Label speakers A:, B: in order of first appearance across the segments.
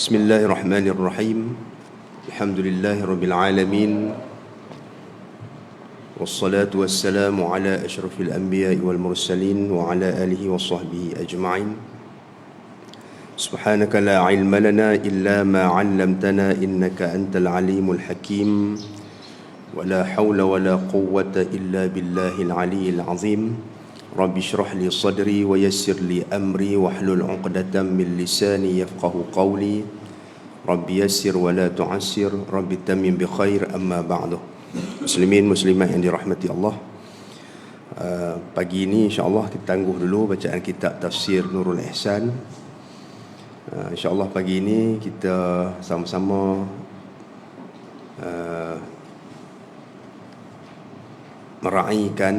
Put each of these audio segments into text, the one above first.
A: Bismillahirrahmanirrahim. Alhamdulillahirabbil alamin. Wassalatu wassalamu ala asyrafil anbiya'i wal mursalin wa ala alihi wa sahbihi ajma'in. Subhanaka la ilma lana illa ma 'allamtana innaka antal alimul hakim. Wa la hawla wa la quwwata illa billahil aliyyil azim. Rabbi shrah li sadri wa yassir li amri wahlul 'uqdatam min lisani yafqahu qawli. Rabbi yassir wa la tu'assir, Rabbi tamim bi khair, amma ba'du. Muslimin muslimat yang dirahmati Allah, pagi ini insya-Allah kita tangguh dulu bacaan kitab tafsir Nurul Ihsan. Insya-Allah pagi ini kita sama-sama meraihkan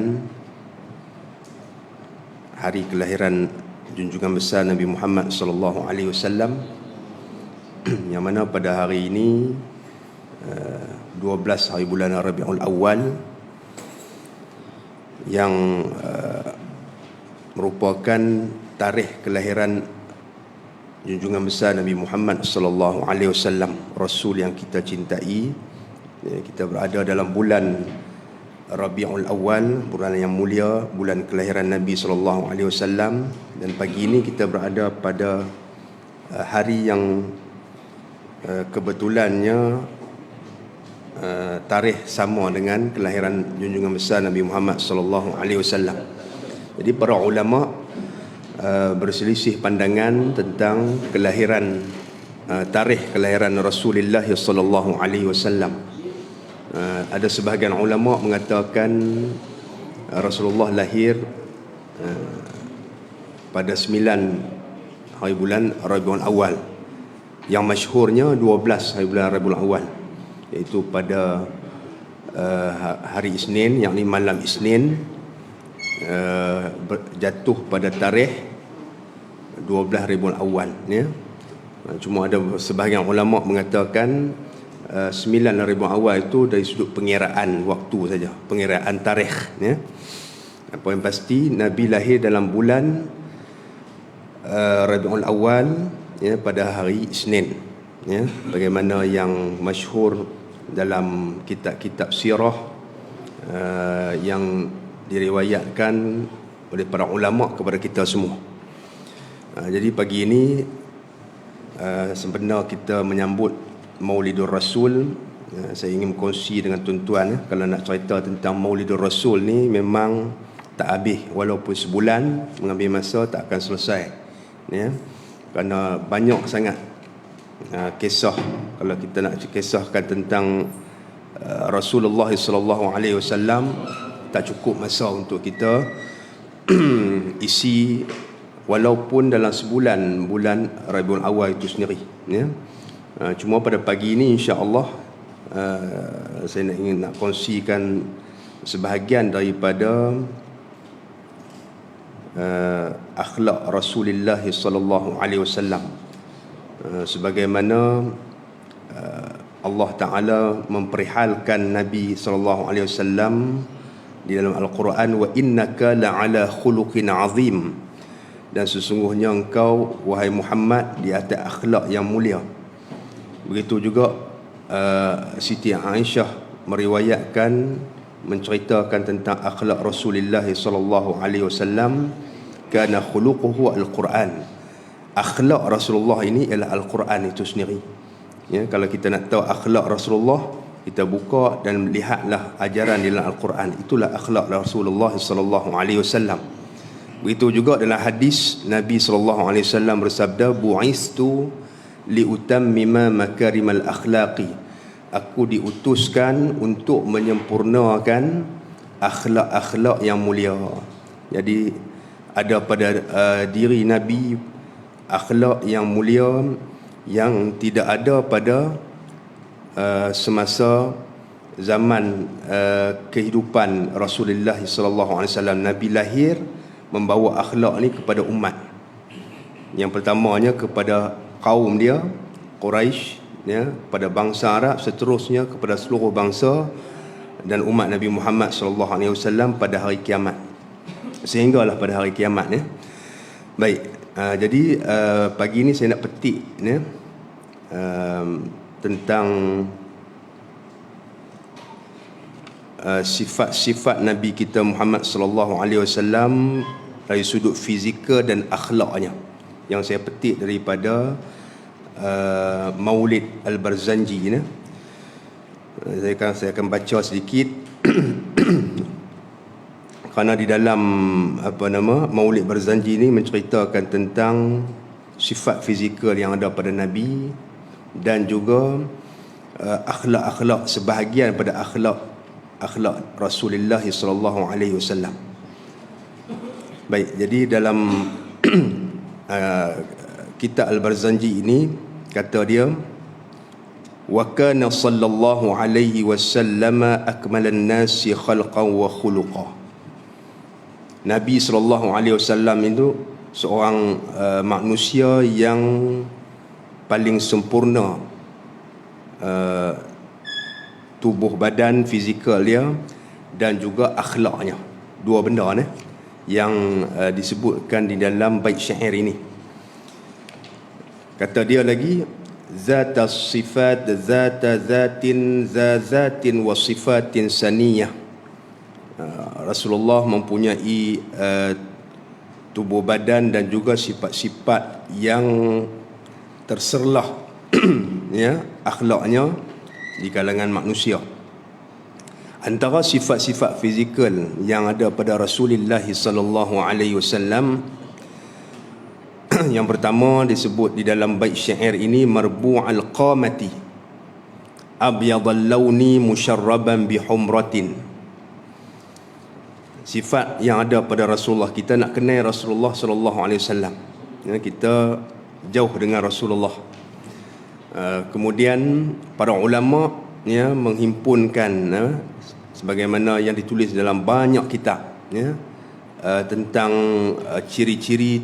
A: hari kelahiran junjungan besar Nabi Muhammad sallallahu alaihi wasallam, yang mana pada hari ini 12 hari bulan Rabiul Awal, yang merupakan tarikh kelahiran junjungan besar Nabi Muhammad sallallahu alaihi wasallam, Rasul yang kita cintai. Kita berada dalam bulan Rabiul Awal, bulan yang mulia, bulan kelahiran Nabi sallallahu alaihi wasallam, dan pagi ini kita berada pada hari yang kebetulannya tarikh sama dengan kelahiran junjungan besar Nabi Muhammad sallallahu alaihi wasallam. Jadi para ulama berselisih pandangan tentang kelahiran tarikh kelahiran Rasulullah sallallahu alaihi wasallam. Ada sebahagian ulama mengatakan Rasulullah lahir pada 9 hari bulan Rabiul Awal. Yang masyhurnya 12 hari bulan Rabiul Awal, iaitu pada hari Isnin, yakni malam Isnin, jatuh pada tarikh 12 Rabiul Awal, ya. Cuma ada sebahagian ulama mengatakan 9 Rabiul Awal itu dari sudut pengiraan waktu saja, pengiraan tarikh, ya. Apa yang pasti Nabi lahir dalam bulan Rabiul Awal, ya, pada hari Isnin, ya, bagaimana yang masyhur dalam kitab-kitab sirah yang diriwayatkan oleh para ulama kepada kita semua. Jadi pagi ini sebenarnya kita menyambut Maulidur Rasul. Saya ingin berkongsi dengan tuan-tuan, kalau nak cerita tentang Maulidur Rasul ni memang tak habis, walaupun sebulan mengambil masa tak akan selesai, ya. Kerana banyak sangat kisah. Kalau kita nak kisahkan tentang Rasulullah sallallahu alaihi wasallam, tak cukup masa untuk kita isi walaupun dalam sebulan, bulan Rabiul Awal itu sendiri, ya. Cuma pada pagi ini insya-Allah saya nak kongsikan sebahagian daripada akhlak Rasulullah sallallahu alaihi wasallam, sebagaimana Allah Taala memperihalkan Nabi sallallahu alaihi wasallam di dalam Al-Quran, wa innaka la'ala khuluqin azim, dan sesungguhnya engkau wahai Muhammad di atas akhlak yang mulia. Begitu juga Siti Aisyah meriwayatkan, menceritakan tentang akhlak Rasulullah sallallahu alaihi wasallam, kana khuluquhu al-Quran. Akhlak Rasulullah ini ialah Al-Quran itu sendiri. Ya, kalau kita nak tahu akhlak Rasulullah, kita buka dan lihatlah ajaran di dalam Al-Quran. Itulah akhlak Rasulullah sallallahu alaihi wasallam. Begitu juga dalam hadis Nabi sallallahu alaihi wasallam bersabda, bu'istu liutammima makarimal akhlaqi. Aku diutuskan untuk menyempurnakan akhlak-akhlak yang mulia. Jadi ada pada diri Nabi akhlak yang mulia yang tidak ada pada semasa zaman kehidupan Rasulullah sallallahu alaihi wasallam. Nabi lahir membawa akhlak ni kepada umat. Yang pertamanya kepada kaum dia, Quraisy, ya, pada bangsa Arab, seterusnya kepada seluruh bangsa dan umat Nabi Muhammad sallallahu alaihi wasallam pada hari kiamat. Sehinggalah pada hari kiamat, ya. Baik, jadi pagi ini saya nak petik, ya, tentang sifat-sifat Nabi kita Muhammad sallallahu alaihi wasallam dari sudut fizikal dan akhlaknya, yang saya petik daripada Maulid Al-Barzanji ni. Saya akan baca sedikit kerana di dalam Maulid Barzanji ni menceritakan tentang sifat fizikal yang ada pada Nabi dan juga akhlak-akhlak, sebahagian pada akhlak Rasulullah sallallahu alaihi wasallam. Baik, jadi dalam kitab Al-Barzanji ini kata dia, wa kana sallallahu alaihi wasallam akmalan nasi khalqan wa khuluqan. Nabi sallallahu alaihi wasallam itu seorang manusia yang paling sempurna tubuh badan fizikal dia dan juga akhlaknya. Dua benda ni yang disebutkan di dalam bait syair ini. Kata dia lagi, zata sifat zata zatin zatin wa sifatin saniyah. Rasulullah mempunyai tubuh badan dan juga sifat-sifat yang terserlah ya, akhlaknya di kalangan manusia. Antara sifat-sifat fizikal yang ada pada Rasulullah sallallahu alaihi wasallam, yang pertama disebut di dalam bait syair ini, marbu'al qamati abyadal launi musyarraban bihumratin. Sifat yang ada pada Rasulullah, kita nak kenal Rasulullah sallallahu alaihi wasallam, ya, kita jauh dengan Rasulullah. Kemudian para ulama ya menghimpunkan sebagaimana yang ditulis dalam banyak kitab ya, tentang ciri-ciri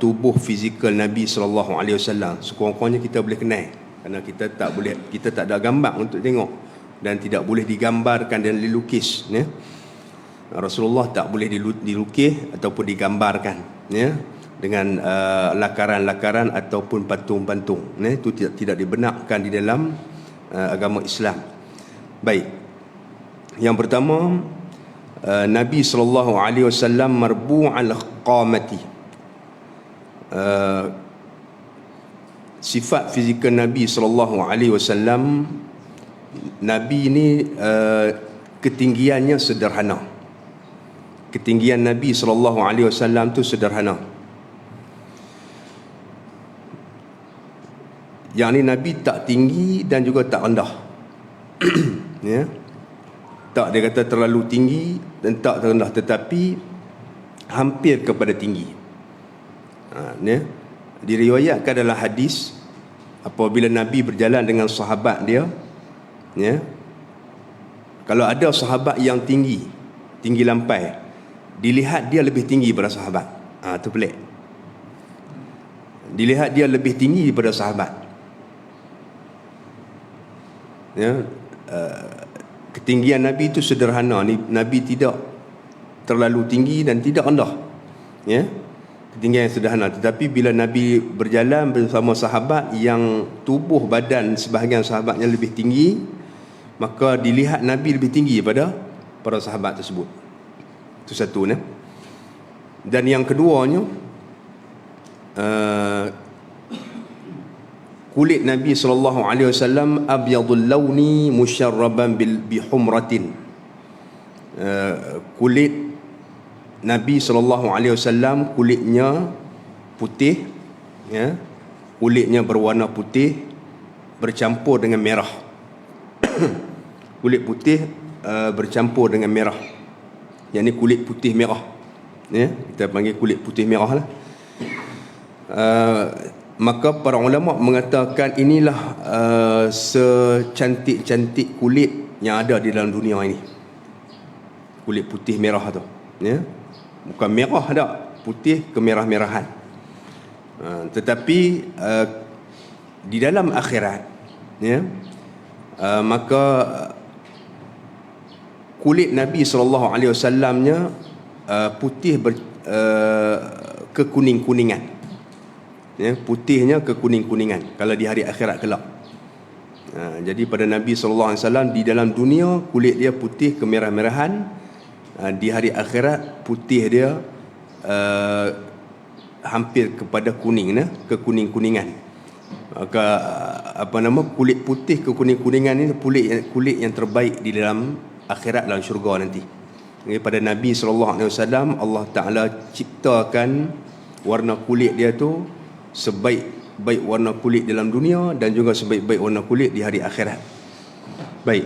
A: tubuh fizikal Nabi sallallahu alaihi wasallam. Sekurang-kurangnya kita boleh kenal, kerana kita tak ada gambar untuk tengok dan tidak boleh digambarkan dan dilukis ya. Rasulullah tak boleh dilukis ataupun digambarkan ya, dengan lakaran-lakaran ataupun patung-patung. Itu tidak dibenarkan di dalam agama Islam. Baik. Yang pertama, Nabi sallallahu alaihi wasallam marbu'al qamati. Sifat fizikal Nabi sallallahu alaihi wasallam, Nabi ini ketinggiannya sederhana. Ketinggian Nabi sallallahu alaihi wasallam tu sederhana. Yang ni Nabi tak tinggi dan juga tak rendah. Ya. Tak dia kata terlalu tinggi dan tak terendah, tetapi hampir kepada tinggi. Ya. Diriwayatkan dalam hadis, apabila Nabi berjalan dengan sahabat dia, ya, kalau ada sahabat yang tinggi lampai, dilihat dia lebih tinggi daripada sahabat. Itu pelik. Dilihat dia lebih tinggi daripada sahabat. Ya, ketinggian Nabi itu sederhana. Nabi tidak terlalu tinggi dan tidak rendah. Ya, ketinggian yang sederhana. Tetapi bila Nabi berjalan bersama sahabat yang tubuh badan sebahagian sahabatnya lebih tinggi, maka dilihat Nabi lebih tinggi daripada para sahabat tersebut. Itu satu ni. Dan yang keduanya, kulit Nabi sallallahu alaihi wasallam abyadul launi musyarraban bihumratin. Kulit Nabi sallallahu alaihi wasallam kulitnya putih ya. Kulitnya berwarna putih bercampur dengan merah. Kulit putih bercampur dengan merah. Yang ni kulit putih merah. Ya, kita panggil kulit putih merah lah. Maka para ulama mengatakan inilah secantik-cantik kulit yang ada di dalam dunia ini. Kulit putih merah tu, ya. Bukan merah dah, putih kemerah-merahan. Tetapi di dalam akhirat, ya, maka kulit Nabi sallallahu alaihi wasallamnya putih kekuning-kuningan. ya, putihnya ke kuning-kuningan kalau di hari akhirat kelak. Jadi pada Nabi SAW di dalam dunia kulit dia putih kemerah-merahan, di hari akhirat putih dia hampir kepada kuning, ke kuning-kuningan. Maka kulit putih ke kuning-kuningan ini kulit yang terbaik di dalam akhirat, dalam syurga nanti. Jadi pada Nabi SAW Allah Ta'ala ciptakan warna kulit dia tu sebaik warna kulit dalam dunia dan juga sebaik-baik warna kulit di hari akhirat. Baik.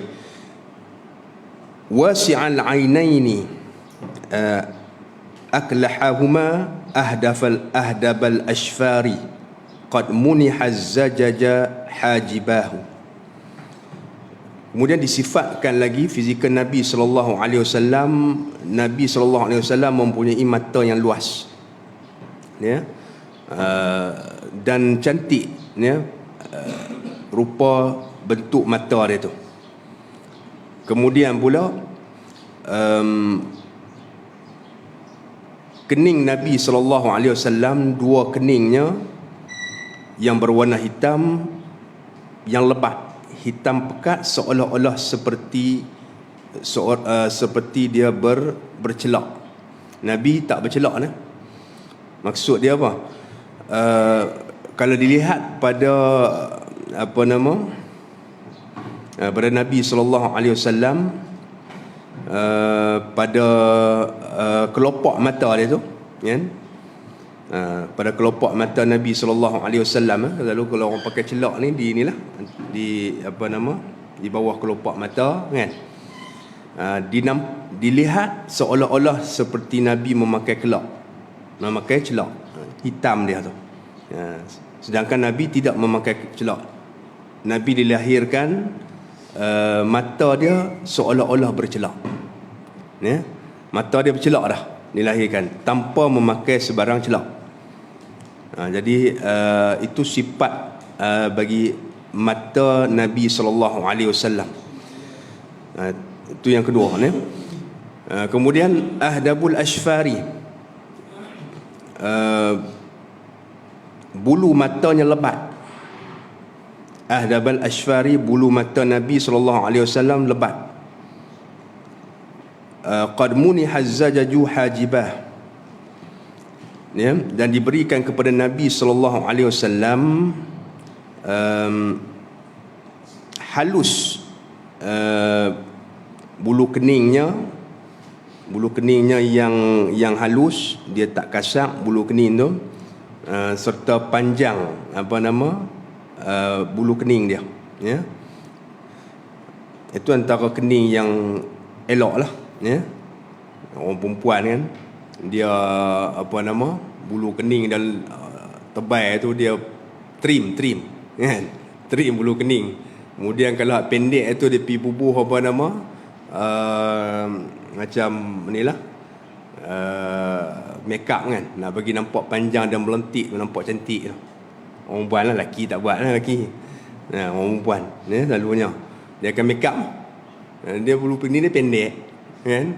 A: Wasi'al ainaini aklahahuma ahdabal ashfari qad munihaz zajaja hajibahu. Kemudian disifatkan lagi fizikal Nabi sallallahu alaihi wasallam. Nabi sallallahu alaihi wasallam mempunyai mata yang luas, ya, dan cantik, ya, rupa bentuk mata dia tu. Kemudian pula kening Nabi sallallahu alaihi wasallam, dua keningnya yang berwarna hitam yang lebat, hitam pekat, seolah-olah seperti dia bercelak. Nabi tak bercelak, nah. Maksud dia apa? Kalau dilihat pada pada Nabi sallallahu alaihi wasallam, pada kelopak mata dia tu, kan? Pada kelopak mata Nabi sallallahu alaihi wasallam, lalu kalau orang pakai celak ni di inilah, di di bawah kelopak mata, kan? Dilihat seolah-olah seperti Nabi memakai celak hitam dia tu. Sedangkan Nabi tidak memakai celak. Nabi dilahirkan mata dia seolah-olah bercelak, ya? Mata dia bercelak dah dilahirkan tanpa memakai sebarang celak. Jadi itu sifat bagi mata Nabi sallallahu alaihi wasallam. Itu yang kedua, ya. Kemudian ahdabul ashfari, bulu matanya lebat. Ahdabul ashfari, bulu mata Nabi sallallahu alaihi wasallam lebat. Qad munihaz zajaju hajibah, ya, dan diberikan kepada Nabi sallallahu alaihi wasallam halus bulu keningnya yang halus, dia tak kasar bulu kening tu, serta panjang bulu kening dia, ya. Itu antara kening yang elok lah, ya. Orang perempuan kan, dia bulu kening dan tebal tu dia trim kan, trim bulu kening. Kemudian kalau pendek tu dia pergi bubuh macam inilah, make up kan, nak bagi nampak panjang dan melentik, nampak cantik tu. Orang perempuan lah, lelaki tak buat lah, lelaki. Orang perempuan, ya, selalunya dia akan make up, dia bulu kening dia pendek kan,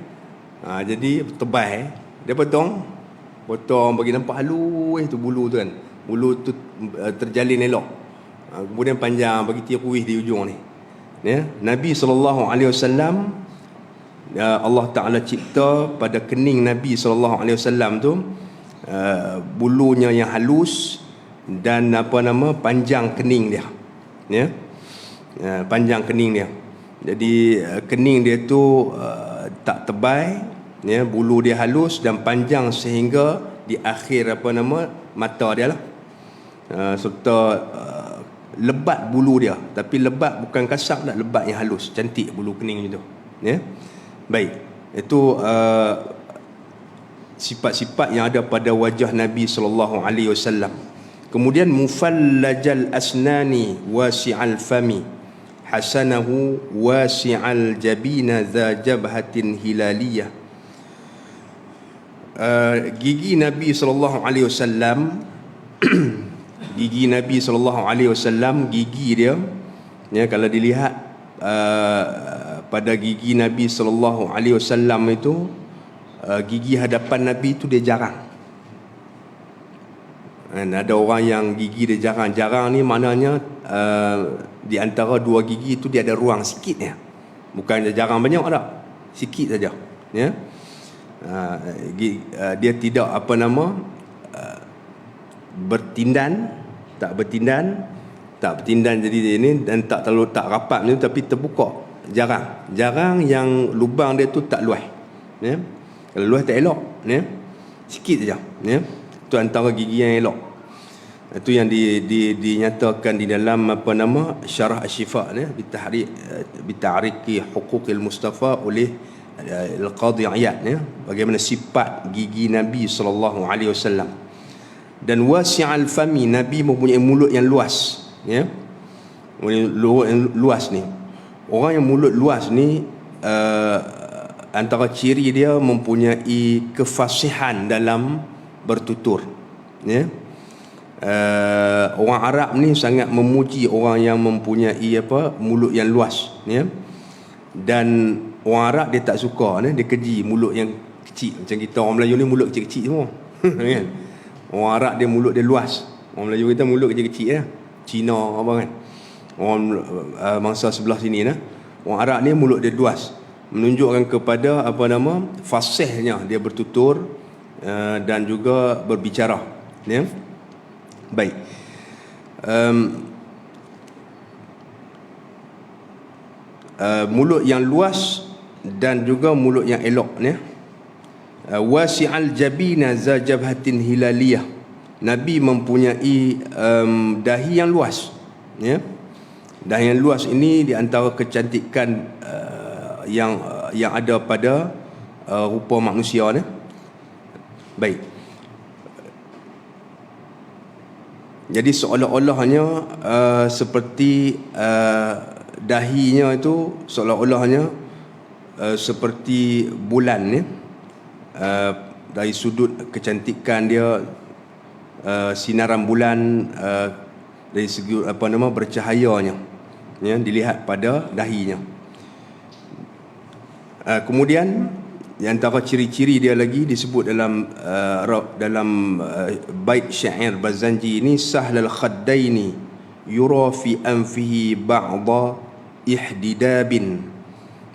A: jadi tebal, dia potong bagi nampak halus tu bulu tu kan, bulu tu terjalin elok. Kemudian panjang bagi tiap kuih di ujung ni, ya. Nabi sallallahu alaihi wasallam, Allah Taala cipta pada kening Nabi sallallahu alaihi wasallam tu bulunya yang halus dan panjang kening dia, ya. Panjang kening dia. Jadi kening dia tu tak tebal, ya, bulu dia halus dan panjang sehingga di akhir mata dia lah, serta lebat bulu dia, tapi lebat bukan kasar, tak, lebat yang halus, cantik bulu kening itu, ya. Baik, itu sifat-sifat yang ada pada wajah Nabi sallallahu alaihi wasallam. Kemudian mufallajal asnani wasi'al fami hasanahu wasi'al jabina dza jabhatin hilaliyah. Gigi Nabi sallallahu alaihi wasallam gigi Nabi sallallahu alaihi wasallam, gigi dia, ya, kalau dilihat pada gigi Nabi sallallahu alaihi wasallam itu, gigi hadapan Nabi itu dia jarang. Dan ada orang yang gigi dia jarang. Jarang ni maknanya di antara dua gigi tu dia ada ruang sikit ya. Bukan dia jarang banyak tak. Sikit saja. Ya. Dia tidak bertindan, tak bertindan jadi dia ni, dan tak terlalu tak rapat ni, tapi terbuka. Jarang yang lubang dia tu tak luas. Ya. Kalau luas tak elok, ya. Sikit saja, ya. Itu antara gigi yang elok. Itu yang dinyatakan di dalam Syarah Asy-Syifa ni, bita'riqi huquqil Mustafa oleh Al-Qadhi Iyad, ya. Bagaimana sifat gigi Nabi sallallahu alaihi wasallam. Dan wasi'al fami, Nabi mempunyai mulut yang luas, ya. Mulut yang luas ni. Orang yang mulut luas ni antara ciri dia mempunyai kefasihan dalam bertutur, ya. Orang Arab ni sangat memuji orang yang mempunyai mulut yang luas, ya. Dan orang Arab dia tak suka ni, dia keji mulut yang kecil. Macam kita orang Melayu ni mulut kecil-kecil semua. Kan? Orang Arab dia mulut dia luas. Orang Melayu kita mulut kecil-kecil ya. Cina apa kan. Orang bangsa sebelah sini nah. Orang Arab ni mulut dia luas. Menunjukkan kepada fasihnya dia bertutur dan juga berbicara, ya. Baik. Mulut yang luas dan juga mulut yang elok, ya. Wasi'al jabina za jabhatin hilaliyah, Nabi mempunyai dahi yang luas, ya. Dahi yang luas ini di antara kecantikan yang ada pada rupa manusia ni. Baik. Jadi seolah-olahnya seperti dahinya itu seolah-olahnya seperti bulan ni. Dari sudut kecantikan dia, sinaran bulan, dari segi bercahayanya, ya, dilihat pada dahinya. Kemudian di antara ciri-ciri dia lagi disebut dalam bait syair Bazanji ini, sahlal khaddaini yura fi anfihi ba'da ihdidabin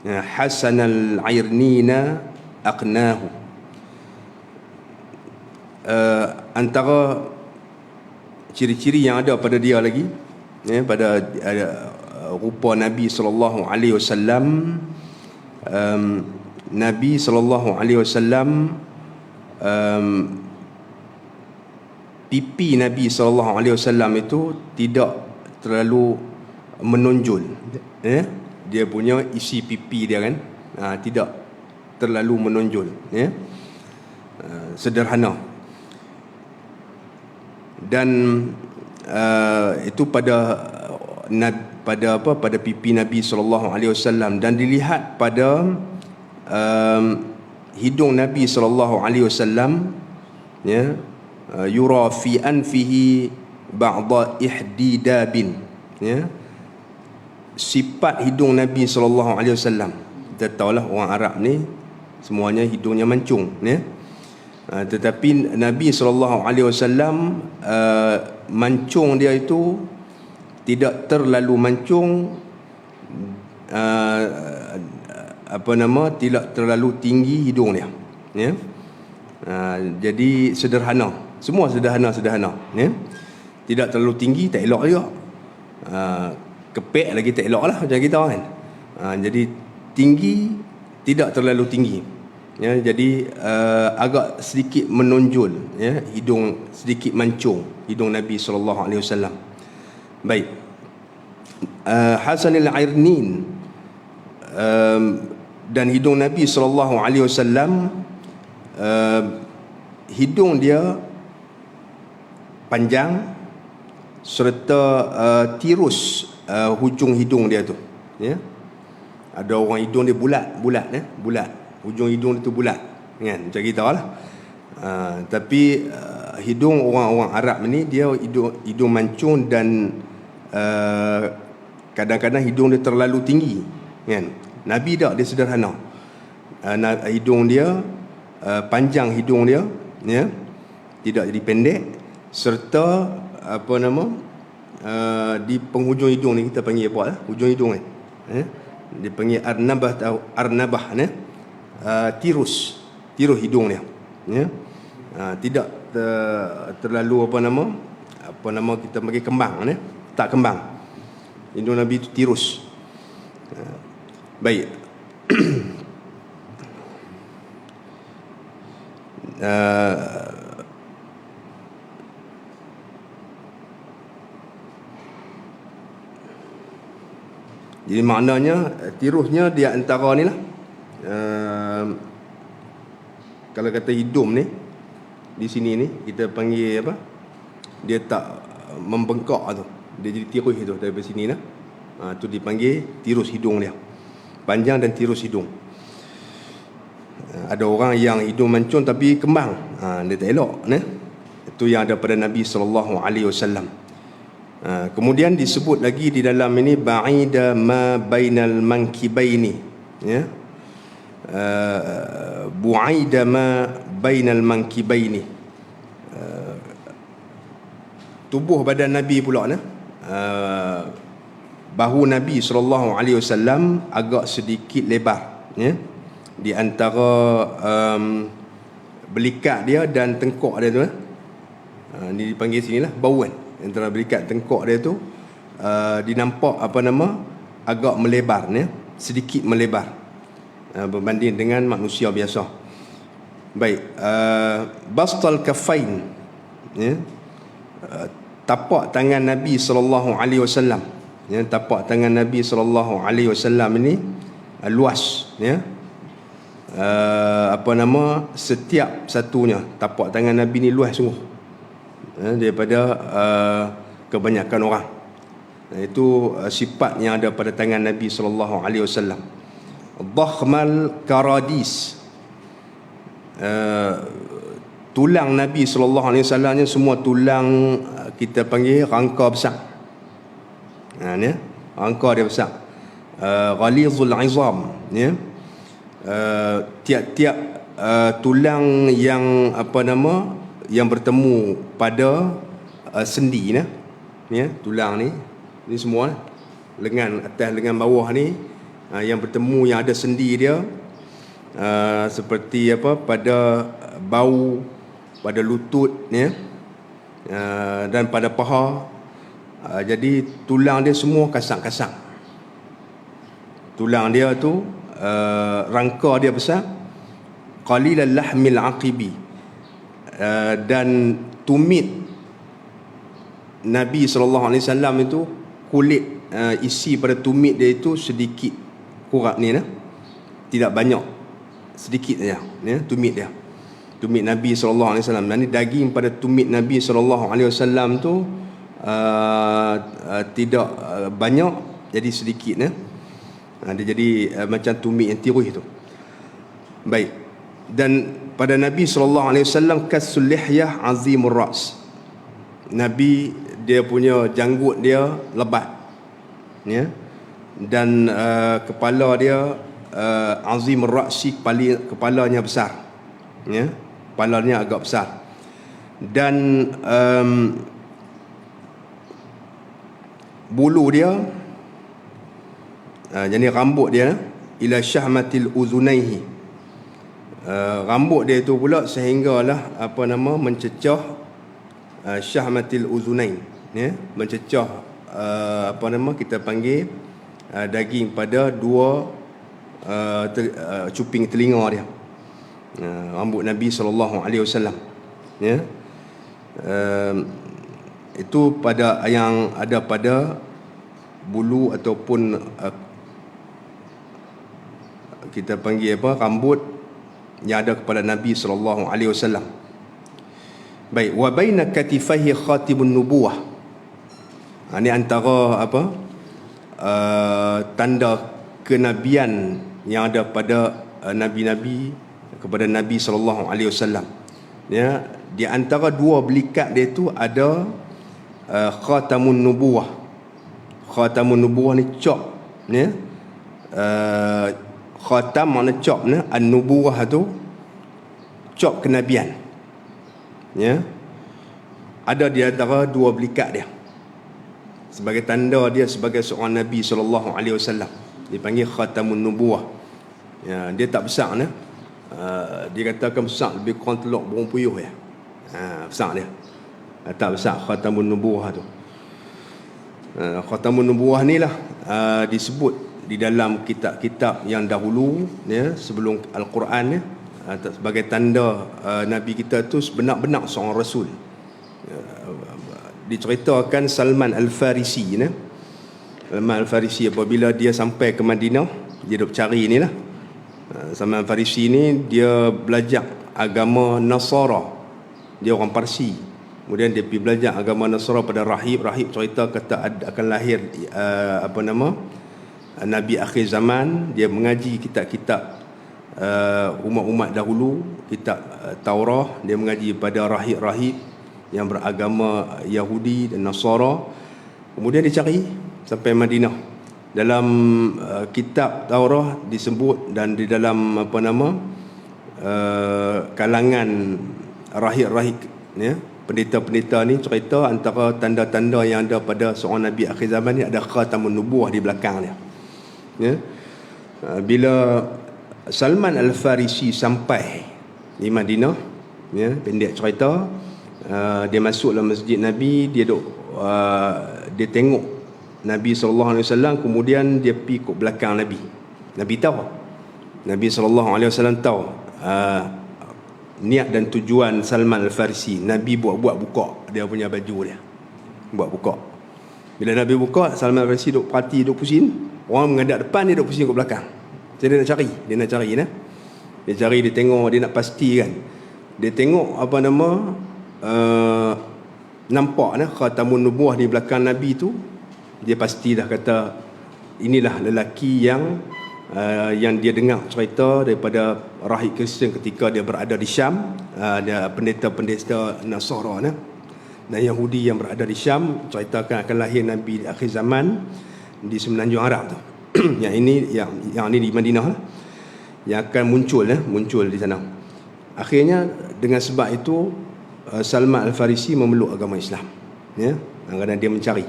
A: hasanal irnina aqnahu. Antara ciri-ciri yang ada pada dia lagi, ya, pada rupa Nabi sallallahu alaihi wasallam, Nabi sallallahu alaihi wasallam, pipi Nabi sallallahu alaihi wasallam itu tidak terlalu menonjol, ya. Dia punya isi pipi dia kan tidak terlalu menonjol, ya. Sederhana. Dan itu pada pipi Nabi sallallahu alaihi wasallam, dan dilihat pada hidung Nabi sallallahu alaihi wasallam, ya, yura fi anfihi ba'da ihdidabin, ya. Sifat hidung Nabi sallallahu alaihi wasallam, kita tahulah orang Arab ni semuanya hidungnya mancung, ya. Tetapi Nabi sallallahu alaihi wasallam mancung dia itu tidak terlalu mancung, tidak terlalu tinggi hidung dia, ya. Jadi sederhana, semua sederhana, ya. Tidak terlalu tinggi, tak elok juga. Kepek lagi tak elok lah macam kita kan. Jadi tinggi, tidak terlalu tinggi, ya. Jadi agak sedikit menonjol, ya, hidung sedikit mancung hidung Nabi sallallahu alaihi wasallam. Baik. Hasanil irnin, dan hidung Nabi sallallahu alaihi wasallam, hidung dia panjang serta tirus hujung hidung dia tu, ya. Ada orang hidung dia bulat, ya, bulat. Hujung hidung dia tu bulat, kan, macam kita lah. Tapi hidung orang-orang Arab ni dia hidung mancung, dan kadang-kadang hidung dia terlalu tinggi, kan. Nabi tak, dia sederhana. Hidung dia panjang, hidung dia, ya, tidak jadi pendek, serta apa nama di penghujung hidung ni kita panggil apa hujung hidung ni dia panggil arnabah ni, tirus hidung dia ya. Tidak terlalu apa nama kita panggil kembang ni, tak kembang. Hidung Nabi itu tirus. Baik. Jadi maknanya tirusnya dia antara ni lah. Kalau kata hidung ni di sini ni kita panggil apa? Dia tak membengkak tu. Dia jadi tirus tu daripada sini lah. Tu dipanggil tirus hidung dia. Panjang dan tirus hidung. Ada orang yang hidung mancung tapi kembang. Dia tak elok ni. Itu yang ada pada Nabi sallallahu alaihi wasallam. Kemudian disebut lagi di dalam ini ba'ida ma bainal mankibaini ya. Bu'aida ma bainal mankibaini. Tubuh badan Nabi pula ni, bahu Nabi sallallahu alaihi wasallam agak sedikit lebar ya, di antara belikat dia dan tengkuk dia tu ni dipanggil sinilah bauan. Antara belikat tengkuk dia tu dinampak apa nama agak melebar ya, sedikit melebar berbanding dengan manusia biasa. Baik, bastal kafain ya, tapak tangan Nabi sallallahu alaihi wasallam ya, tapak tangan Nabi sallallahu alaihi wasallam ini luas ya. Apa nama setiap satunya tapak tangan Nabi ni luas sungguh daripada kebanyakan orang. Itu sifat yang ada pada tangan Nabi sallallahu alaihi wasallam. Dhakhmal karadis, tulang Nabi sallallahu alaihi wasallam semua tulang kita panggil rangka besar. Ni rangka dia besar. Ghalizul izam ya. Tiap-tiap tulang yang apa nama yang bertemu pada sendi ni ya, tulang ni semua lengan atas lengan bawah ni yang bertemu, yang ada sendi dia seperti apa pada bau, pada lutut ya, dan pada paha. Jadi tulang dia semua kasang-kasang. Tulang dia tu rangka dia besar. Qalilal lahmil aqibi, dan tumit Nabi sallallahu alaihi wasallam itu kulit isi pada tumit dia itu sedikit kurang ni tidak banyak, sedikit saja ya, tumit dia. Tumit Nabi sallallahu alaihi wasallam. Dan daging pada tumit Nabi sallallahu alaihi wasallam tu tidak banyak, jadi sedikit ya. Dia jadi macam tumit yang tirus tu. Baik. Dan pada Nabi sallallahu alaihi wasallam kasul lihyah azimur ras. Nabi dia punya janggut dia lebat. Ya. Dan kepala dia azimur rasi, kepalanya besar. Ya. Kepalanya agak besar. Dan bulu dia jadi rambut dia ila syahmatil uzunaihi, rambut dia itu pula sehinggalah apa nama mencecah syahmatil uzunain ya, mencecah apa nama kita panggil daging pada dua cuping telinga dia, rambut Nabi sallallahu alaihi wasallam ya. Itu pada yang ada pada bulu ataupun kita panggil apa, rambut yang ada kepada Nabi sallallahu alaihi wasallam. Baik, wa baina katifaihi khatibun nubuwah. Ini antara apa tanda kenabian yang ada pada nabi-nabi kepada Nabi sallallahu alaihi wasallam. Ya, di antara dua belikat dia itu ada khatamun nubuwah. Khatamun nubuwah ni cop ya. Khatam makna cop ni, an-nubuwah tu cop kenabian. Ya. ada di antara dua belikat dia sebagai tanda dia sebagai seorang Nabi SAW. Dipanggil Khatamun Nubuwah. Ya, dia tak besar nah. Dia katakan besar lebih kurang teluk burung puyuh ya. Besar dia. Tak besar Khatamun Nubuwah tu. Khatamun Nubuwah ni lah disebut di dalam kitab-kitab yang dahulu ya, sebelum Al-Quran ya, sebagai tanda Nabi kita tu benar-benar seorang Rasul. Diceritakan Salman Al-Farisi ya. Salman Al-Farisi apabila dia sampai ke Madinah, dia duk cari ni lah. Salman Al-Farisi ni dia belajar agama Nasara. Dia orang Parsi. Kemudian dia pergi belajar agama Nasara pada rahib. Rahib cerita kata akan lahir Nabi akhir zaman. Dia mengaji kitab-kitab umat-umat dahulu, kitab Taurah. Dia mengaji pada rahib-rahib yang beragama Yahudi dan Nasara. Kemudian dia cari sampai Madinah. Dalam kitab Taurah disebut, dan di dalam kalangan rahib-rahib ya, pendeta-pendeta ni cerita antara tanda-tanda yang ada pada seorang Nabi akhir zaman ni ada Khatamun Nubuwah di belakang dia. Ya. Bila Salman Al-Farisi sampai di Madinah, ya, pendek cerita, dia masuk dalam masjid Nabi, dia tengok Nabi SAW, kemudian dia pergi ke belakang Nabi. Nabi tahu. Nabi SAW tahu niat dan tujuan Salman Al-Farisi. Nabi buat buka dia punya baju dia. Buat buka. Bila Nabi buka, Salman Al-Farisi duk perhati, duk pusing. Orang menghadap depan, dia duk pusing ke belakang. Jadi dia nak cari. Dia cari, dia tengok, dia nak pastikan. Dia tengok nampak Khatamun Nubuwah di belakang Nabi tu. Dia pastilah kata inilah lelaki yang dia dengar cerita daripada rahib Kristian ketika dia berada di Syam. Dia pendeta-pendeta Nasara dan Yahudi yang berada di Syam, ceritakan akan lahir Nabi di akhir zaman di Semenanjung Arab tu. Yang ini di Madinah lah, yang akan muncul di sana. Akhirnya dengan sebab itu Salman Al-Farisi memeluk agama Islam ya, kerana dia mencari.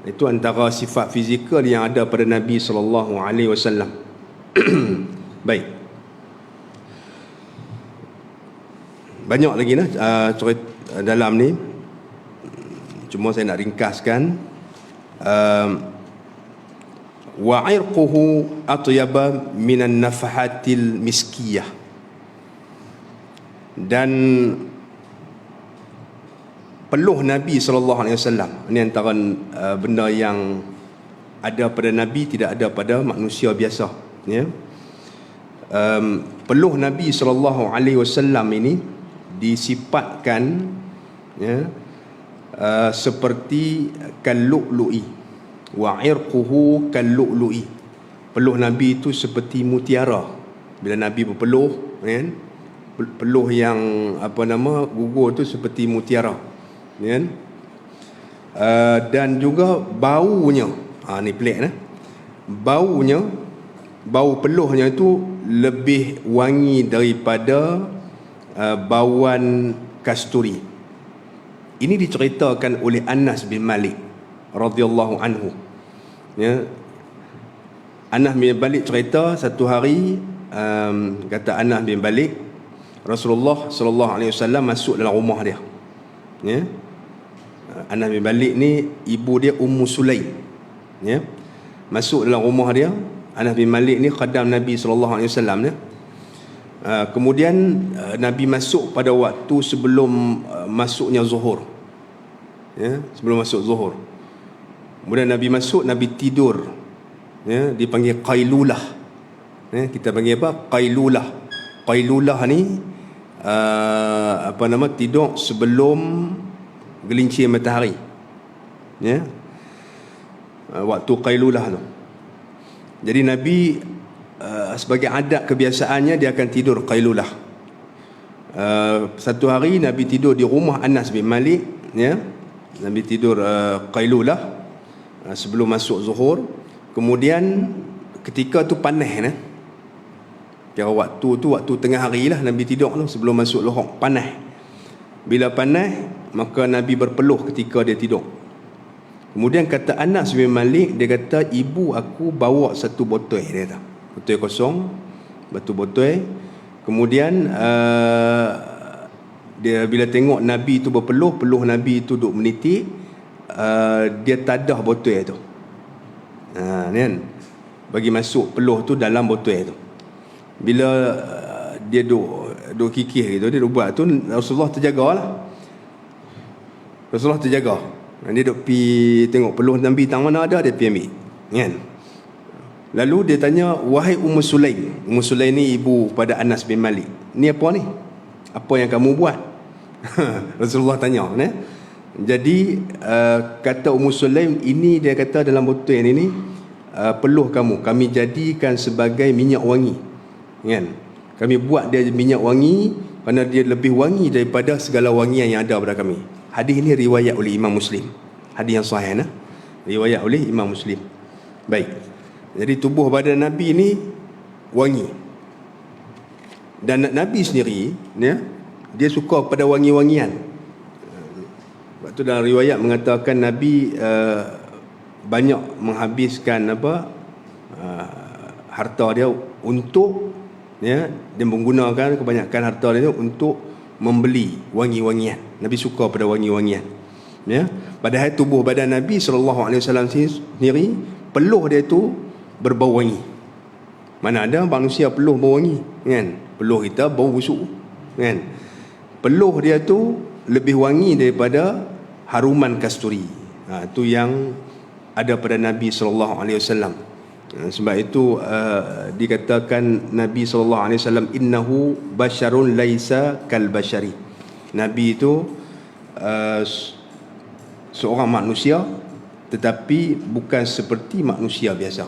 A: Itu antara sifat fizikal yang ada pada Nabi SAW. Baik. Banyak lagi cerita dalam ni. Cuma saya nak ringkaskan. Wa 'irquhu atyaba minan nafahatil miskiyah. Dan peluh Nabi SAW ini antara benda yang ada pada Nabi, tidak ada pada manusia biasa ya. Peluh Nabi SAW ini disifatkan ya, seperti kallu'lu'i, wa 'irquhu kallu'lu'i. Peluh Nabi itu seperti mutiara. Bila Nabi berpeluh ya, peluh yang gugur itu seperti mutiara ya. Dan juga baunya, ni pelik bau peluhnya itu lebih wangi daripada bauan kasturi. Ini diceritakan oleh Anas bin Malik radhiyallahu anhu ya. Anas bin Malik cerita satu hari, kata Anas bin Malik, Rasulullah SAW masuk dalam rumah dia ya. Anas bin Malik ni ibu dia Ummu Sulaim ya. Masuk dalam rumah dia. Anas bin Malik ni khadam Nabi SAW ya. Kemudian Nabi masuk pada waktu sebelum masuknya zuhur ya, sebelum masuk zuhur. Kemudian Nabi masuk, Nabi tidur ya, dipanggil qailulah ya. Kita panggil apa? Qailulah ni tidur sebelum gelincir matahari ya, waktu qailulah tu. Jadi Nabi sebagai adat kebiasaannya dia akan tidur qailulah. Satu hari Nabi tidur di rumah Anas bin Malik ya. Nabi tidur qailulah sebelum masuk zuhur. Kemudian ketika tu panas kira waktu tu waktu tengah hari lah Nabi tidur tu sebelum masuk zuhur, panas. Bila panas maka Nabi berpeluh ketika dia tidur. Kemudian kata Anas bin Malik, dia kata ibu aku bawa satu botol, dia kata botol kosong, botol. Kemudian dia bila tengok Nabi tu berpeluh, peluh Nabi tu duk menitik, dia tadah botol tu. Kan? Bagi masuk peluh tu dalam botol tu. Bila dia duk kikir gitu, dia duk buat tu, Rasulullah terjagalah. Rasulullah terjaga. Dia duk pi tengok peluh Nabi tang mana ada, dia pi ambil. Kan? Lalu dia tanya, wahai Ummu Sulaim. Ummu Sulaim ni ibu pada Anas bin Malik. Ni apa ni? Apa yang kamu buat? Rasulullah tanya, ne? Jadi kata Ummu Sulaim, ini dia kata dalam botol yang ini peluh kamu, kami jadikan sebagai minyak wangi. Kan? Kami buat dia minyak wangi kerana dia lebih wangi daripada segala wangian yang ada pada kami. Hadis ini riwayat oleh Imam Muslim. Hadis yang sahih, nah? Riwayat oleh Imam Muslim. Baik. Jadi tubuh badan Nabi ini wangi. Dan Nabi sendiri, ya, dia suka pada wangi-wangian. Sebab tu dalam riwayat mengatakan Nabi banyak menghabiskan harta dia untuk, ya, dia menggunakan kebanyakan harta dia untuk membeli wangi-wangian. Nabi suka pada wangi-wangian. Ya, padahal tubuh badan Nabi SAW sendiri, peluh dia tu berbau wangi. Mana ada manusia peluh bau wangi, kan? Peluh kita bau busuk, kan? Peluh dia tu lebih wangi daripada haruman kasturi. Itu yang ada pada Nabi SAW. Sebab itu dikatakan Nabi SAW, innahu basyarun laisa kal basyari. Nabi itu seorang manusia tetapi bukan seperti manusia biasa.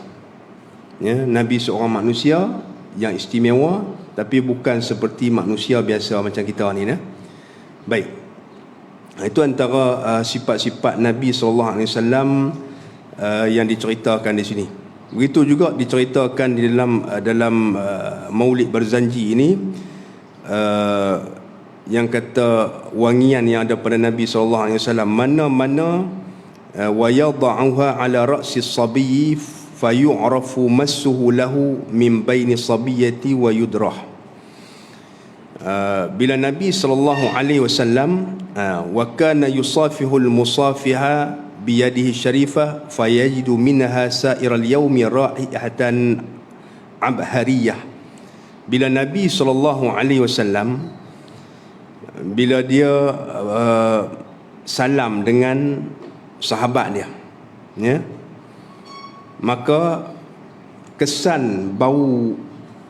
A: Ya, Nabi seorang manusia yang istimewa tapi bukan seperti manusia biasa macam kita ni, nah. Baik. Itu antara sifat-sifat Nabi SAW yang diceritakan di sini. Begitu juga diceritakan di dalam Maulid Barzanji ini, yang kata wangian yang ada pada Nabi SAW, mana-mana wa yada'uha ala ra'si as-sabiyyi fayu'rafu massuhu lahu min baini sabiyyati wa yudrah. Bila Nabi SAW wa kana yusafihul musafiha biyadihi syarifah fayajidu minha sa'iral yaumi ra'ihatan abhariyah. Bila Nabi SAW bila dia salam dengan sahabat dia, ya, maka kesan bau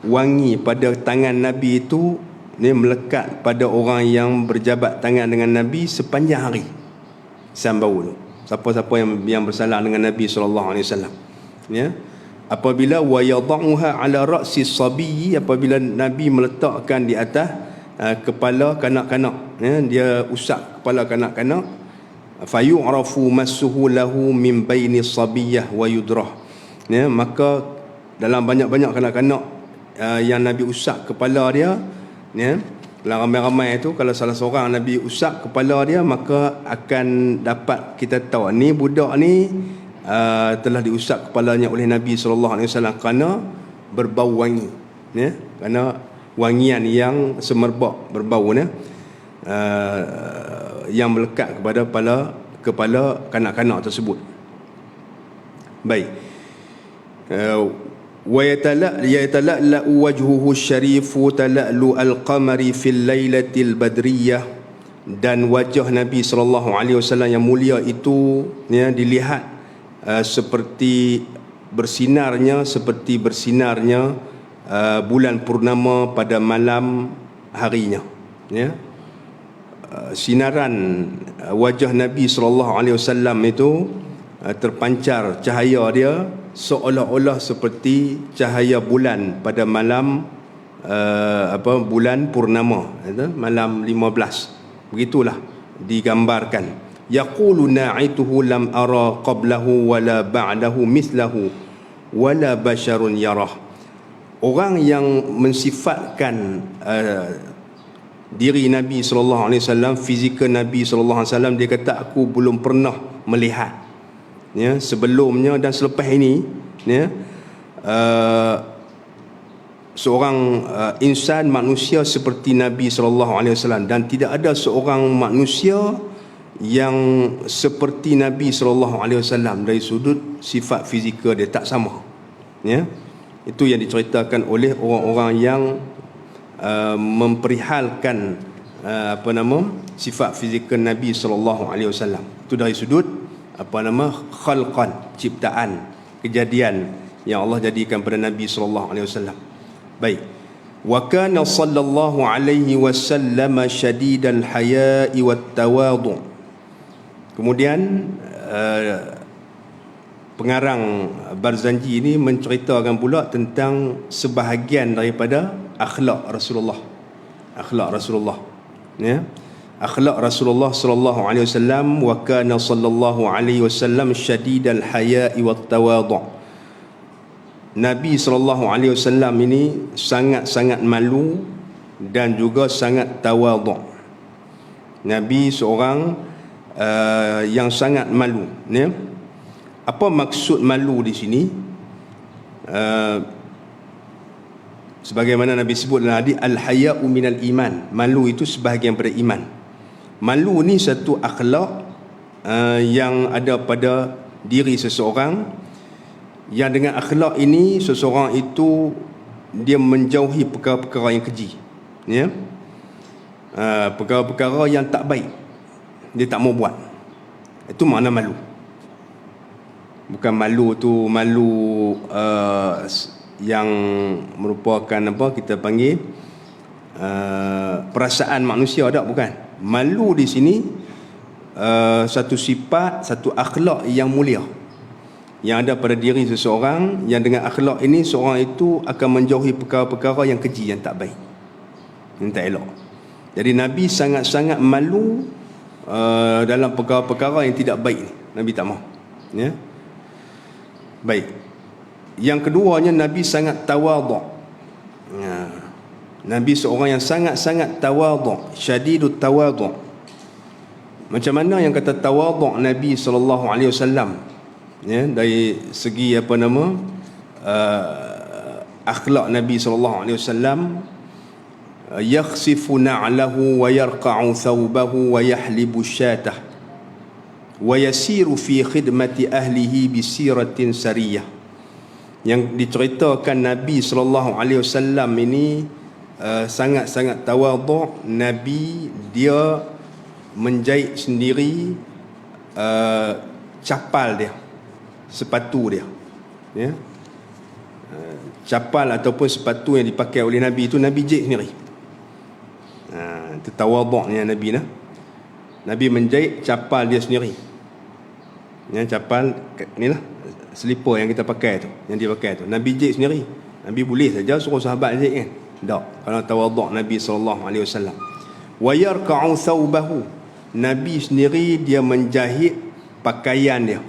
A: wangi pada tangan Nabi itu ni melekat pada orang yang berjabat tangan dengan Nabi sepanjang hari. Kesan bau tu, siapa-siapa yang bersalam dengan Nabi SAW, ya, apabila wa yada'uha ala ra'si sabiyyi, apabila Nabi meletakkan di atas kepala kanak-kanak, ya, dia usap kepala kanak-kanak, fayu'rafu massuhu lahu min baini sabiyyah wa yudrah, ya, maka dalam banyak-banyak kanak-kanak yang Nabi usap kepala dia, ya, dalam ramai-ramai itu, kalau salah seorang Nabi usap kepala dia, maka akan dapat kita tahu ni budak ni telah diusap kepalanya oleh Nabi SAW kerana berbau wangi, ya, kerana wangian yang semerbak berbau, ya, yang melekat kepada kepala kanak-kanak tersebut. Baik. Wa yatala'la wajhuhu syarifu tala'lu al-qamari fil lailatil badriyah, dan wajah Nabi SAW yang mulia itu, ya, dilihat seperti bersinarnya bulan purnama pada malam harinya, ya. Sinaran wajah Nabi SAW itu terpancar cahaya dia seolah-olah seperti cahaya bulan pada malam bulan purnama, malam 15. Begitulah digambarkan. Yaqulu na'ituhu lam ara qablahu wala ba'dahu mislahu wala basharun yarah. Orang yang mensifatkan diri Nabi SAW, fizikal Nabi SAW, dia kata aku belum pernah melihat, ya, sebelumnya dan selepas ini, ya, seorang insan manusia seperti Nabi SAW, dan tidak ada seorang manusia yang seperti Nabi SAW dari sudut sifat fizikal dia, tak sama, ya. Itu yang diceritakan oleh orang-orang yang memperihalkan sifat fizikal Nabi SAW. Itu dari sudut khalqan, ciptaan, kejadian yang Allah jadikan pada Nabi SAW. Baik. Wa kana sallallahu alaihi wasallam syadidal haya'i wat tawadu'. Kemudian pengarang Barzanji ini menceritakan pula tentang sebahagian daripada akhlak Rasulullah. Akhlak Rasulullah, ya. Akhlak Rasulullah sallallahu alaihi wasallam, wa kana sallallahu alaihi wasallam syadidal haya'i wat tawadu'. Nabi sallallahu alaihi wasallam ini sangat-sangat malu dan juga sangat tawadu'. Nabi seorang yang sangat malu, ya. Apa maksud malu di sini? Sebagaimana Nabi sebut dalam hadis, al-haya'u minal iman. Malu itu sebahagian daripada iman. Malu ni satu akhlak yang ada pada diri seseorang, yang dengan akhlak ini seseorang itu dia menjauhi perkara-perkara yang keji, ya. Perkara-perkara yang tak baik dia tak mau buat. Itu makna malu. Bukan malu tu malu yang merupakan kita panggil perasaan manusia, tak, bukan. Malu di sini satu sifat, satu akhlak yang mulia yang ada pada diri seseorang, yang dengan akhlak ini seorang itu akan menjauhi perkara-perkara yang keji, yang tak baik, yang tak elok. Jadi Nabi sangat-sangat malu dalam perkara-perkara yang tidak baik ni. Nabi tak mahu, ya. Baik. Yang keduanya, Nabi sangat tawadhu'. Nabi seorang yang sangat-sangat tawadhu', syadidut tawadhu'. Macam mana yang kata tawadhu' Nabi sallallahu alaihi wasallam, ya, dari segi akhlak Nabi sallallahu alaihi wasallam, yakhsifu na'lahu wa yarqa'u thawbahu wa yahlibu syatah wa yasiru fi khidmati ahlihi bisiratin sariyah. Yang diceritakan Nabi sallallahu alaihi wasallam ini sangat-sangat tawadhu'. Nabi dia menjahit sendiri capal dia, sepatu dia, ya. Capal ataupun sepatu yang dipakai oleh Nabi itu Nabi jahit sendiri. Itu tawadhu'nya Nabi lah. Nabi menjahit capal dia sendiri, ya. Capal ni lah, selipar yang kita pakai tu, yang dia pakai tu, Nabi jahit sendiri. Nabi boleh saja suruh sahabat jahit, kan? Tak. Kalau tawadhu' Nabi sallallahu alaihi wasallam. Wa yarqa'u thawbahu. Nabi sendiri dia menjahit pakaian dia,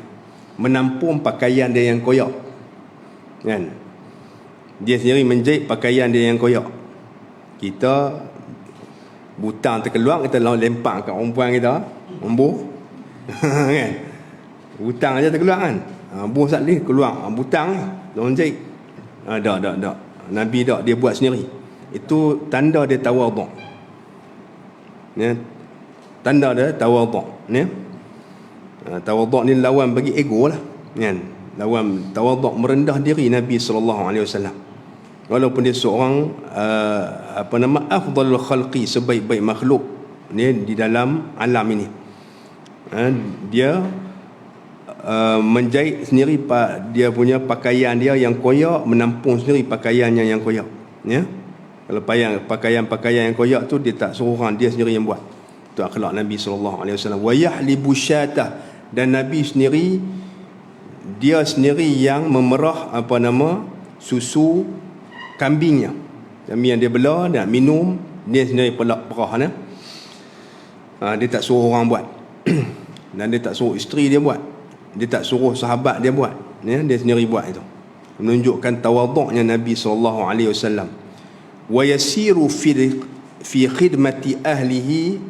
A: menampung pakaian dia yang koyak, kan? Dia sendiri menjahit pakaian dia yang koyak. Kita butang terkeluar, kita lempar kat perempuan kita, embuh kan? Butang aja terkeluar, kan? Buah sakli keluar butang ni, orang jahit. Tak. Nabi tak, dia buat sendiri. Itu tanda dia tawadhu', ya. Tanda dia tawadhu', ya. Tawadhu' ni lawan bagi ego lah, kan? Lawan tawadhu', merendah diri Nabi sallallahu alaihi wasallam. Walaupun dia seorang afdalul khalqi, sebaik-baik makhluk ni di dalam alam ini, dia menjahit sendiri dia punya pakaian dia yang koyak, menampung sendiri pakaiannya yang koyak, ya. Kalau pakaian yang koyak tu dia tak suruh orang, dia sendiri yang buat. Itu akhlak Nabi sallallahu alaihi wasallam. Wa yahlibu syatah, dan Nabi sendiri dia sendiri yang memerah susu kambingnya. Kambing yang dia bela, nak minum, dia sendiri perah. Dia tak suruh orang buat. Dan dia tak suruh isteri dia buat, dia tak suruh sahabat dia buat, ya. Dia sendiri buat itu. Menunjukkan tawadhu'nya Nabi sallallahu alaihi wasallam. Wa yasiru fi khidmati ahlihi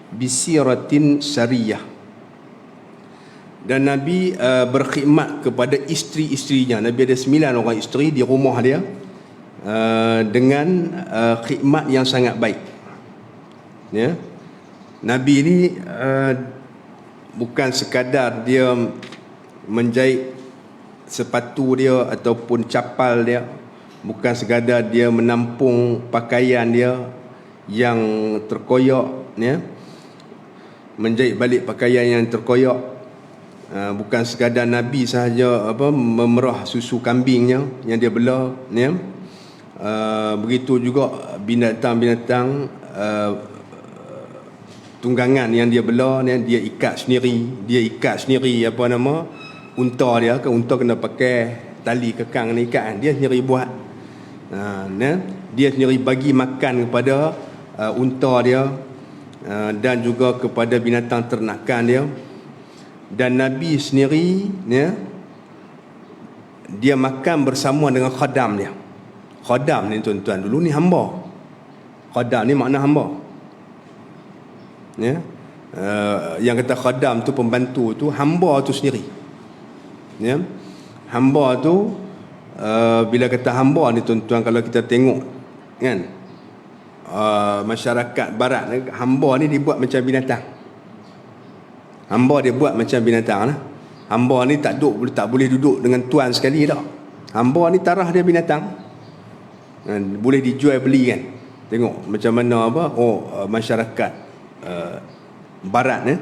A: bisiratin sariyah. Dan Nabi berkhidmat kepada isteri-isterinya. Nabi ada 9 orang isteri di rumah dia dengan khidmat yang sangat baik. Ya. Nabi ini bukan sekadar dia menjahit sepatu dia ataupun capal dia, bukan sekadar dia menampung pakaian dia yang terkoyak, ya, menjahit balik pakaian yang terkoyak. Bukan sekadar Nabi sahaja memerah susu kambingnya yang dia bela, ya. Begitu juga binatang-binatang tunggangan yang dia bela, ya, dia ikat sendiri unta dia, unta kena pakai tali kekang ni ikat, dia sendiri buat. Dia sendiri bagi makan kepada unta dia dan juga kepada binatang ternakan dia. Dan Nabi sendiri, ya, dia makan bersama dengan khadam dia. Khadam ni tuan-tuan, dulu ni hamba. Khadam ni makna hamba, ya. Yang kata khadam tu pembantu tu, hamba tu sendiri, ya. Hamba tu bila kata hamba ni tuan-tuan, kalau kita tengok kan, masyarakat barat ni, hamba ni dibuat macam binatang. Hamba dia buat macam binatang lah. Hamba ni tak boleh duduk dengan tuan sekali dah. Hamba ni tarah dia binatang. Boleh dijual beli kan. Tengok macam mana masyarakat barat ni.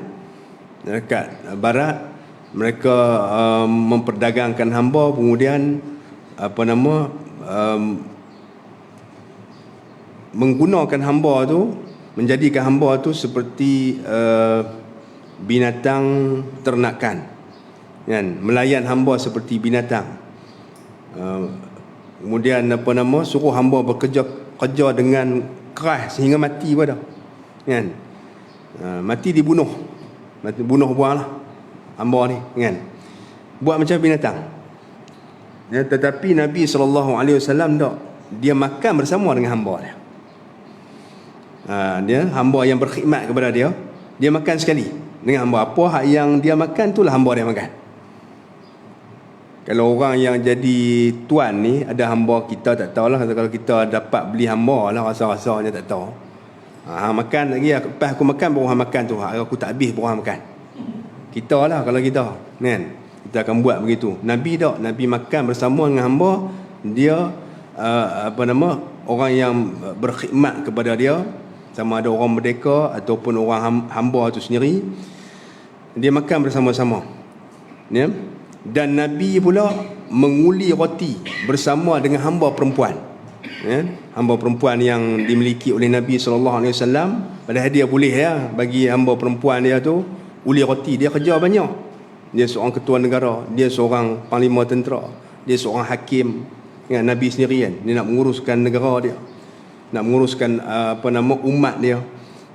A: Masyarakat barat mereka memperdagangkan hamba, kemudian menggunakan hamba tu, menjadikan hamba tu seperti binatang ternakan, kan, melayan hamba seperti binatang. Kemudian suruh hamba kerja dengan keras sehingga mati pada, kan. Mati dibunuh, bunuh buanglah hamba ni, kan, buat macam binatang, ya. Tetapi Nabi SAW tak, dia makan bersama dengan hamba dia. Dia hamba yang berkhidmat kepada dia, dia makan sekali dengan hamba. Apa hak yang dia makan, itulah hamba dia makan. Kalau orang yang jadi tuan ni ada hamba, kita tak tahulah. Kalau kita dapat beli hamba lah, rasa-rasanya tak tahu. Makan lagi, lepas aku makan baru hang makan tu, aku tak habis baru hang makan. Kita lah kalau kita, kan, kita akan buat begitu. Nabi tak, Nabi makan bersama dengan hamba dia, orang yang berkhidmat kepada dia, sama ada orang merdeka ataupun orang hamba tu sendiri, dia makan bersama-sama, ya. Dan Nabi pula menguli roti bersama dengan hamba perempuan, ya. Hamba perempuan yang dimiliki oleh Nabi SAW, padahal dia boleh, ya, bagi hamba perempuan dia tu uli roti. Dia kerja banyak. Dia seorang ketua negara, dia seorang panglima tentera, dia seorang hakim, ya. Nabi sendiri, kan, dia nak menguruskan negara dia, nak menguruskan umat dia.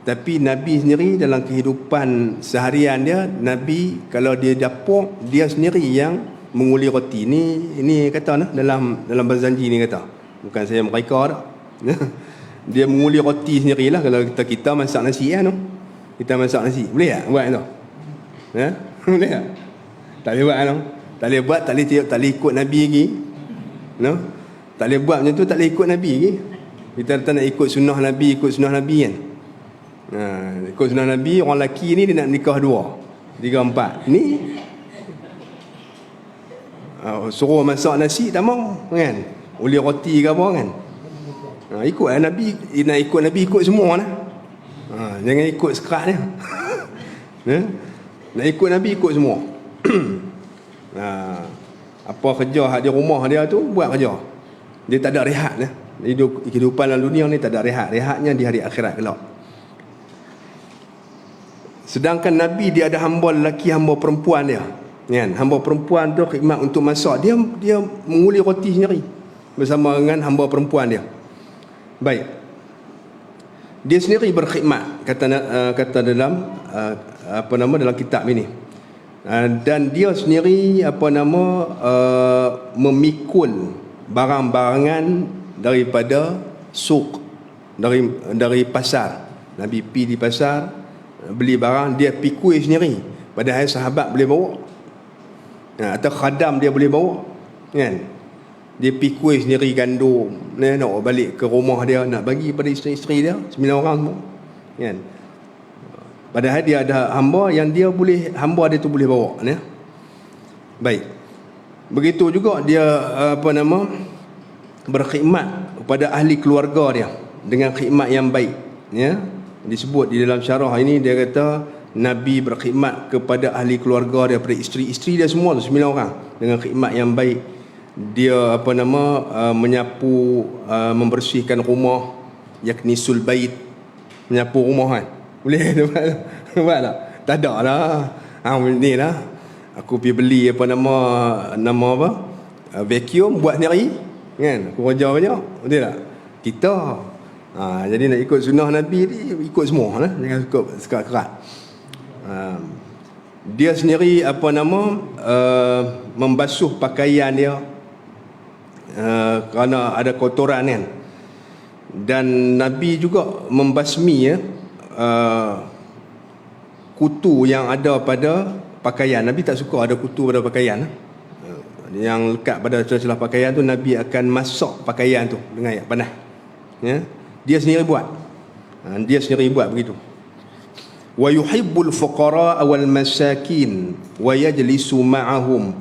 A: Tapi Nabi sendiri dalam kehidupan seharian dia, Nabi kalau dia dapur, dia sendiri yang menguli roti. Ini kata dalam Barzanji ni kata, bukan saya mereka dah. Dia menguli roti sendirilah. Kalau kita masak nasi, kan, kita masak nasi, boleh tak buat tu? Ya? Boleh tak? Tak boleh buat, kan? Tak boleh buat, tak boleh ikut Nabi lagi, no? Tak boleh buat macam tu, tak boleh ikut Nabi lagi. Kita nak ikut sunnah Nabi, kan. Ikut sunnah Nabi, orang lelaki ni dia nak nikah 2, 3, 4. Ni suruh masak nasi tak mau, kan, uli roti ke apa, kan. Ikut Nabi, nak ikut Nabi, ikut semua lah. Jangan ikut sekerat dia. Nak ikut Nabi, ikut semua. Apa kerja hak di rumah dia tu, buat kerja. Dia tak ada rehat lah. Kehidupan dalam dunia ni tak ada rehat. Rehatnya di hari akhirat kelak. Sedangkan Nabi dia ada hamba lelaki, hamba perempuan dia, kan. Hamba perempuan tu khidmat untuk masak, dia menguli roti sendiri bersama dengan hamba perempuan dia. Baik. Dia sendiri berkhidmat, kata dalam dalam kitab ini. Dan dia sendiri memikul barang-barangan daripada suq, dari pasar. Nabi pergi di pasar beli barang, dia pikul sendiri, padahal sahabat boleh bawa, atau khadam dia boleh bawa, kan? Dia pikul sendiri gandum, nak balik ke rumah dia, nak bagi pada isteri-isteri dia 9 orang semua, kan? Padahal dia ada hamba yang dia boleh, hamba dia tu boleh bawa, ya. Baik. Begitu juga dia berkhidmat kepada ahli keluarga dia dengan khidmat yang baik, ya. Disebut di dalam syarah ini, dia kata Nabi berkhidmat kepada ahli keluarga dia, daripada isteri-isteri dia semua tu 9 orang dengan khidmat yang baik. Dia menyapu, membersihkan rumah, yaknisul bait, menyapu rumah, kan? Boleh nampak tak? Tak ada lah. Ni lah, aku pergi beli vacuum, buat sendiri, kan? Aku kerja banyak, betul tak? Kita jadi nak ikut sunnah Nabi ni, ikut semua lah, jangan ikut sekat-kerat. Dia sendiri membasuh pakaian dia kerana ada kotoran, kan? Dan Nabi juga membasmi kutu yang ada pada pakaian. Nabi tak suka ada kutu pada pakaian. Yang lekat pada celah-celah pakaian tu, Nabi akan masak pakaian tu dengan air panas, ya? Dia sendiri buat. Dia sendiri buat begitu. Wa yuhibbul fuqara wal masakin wa yajlisu ma'ahum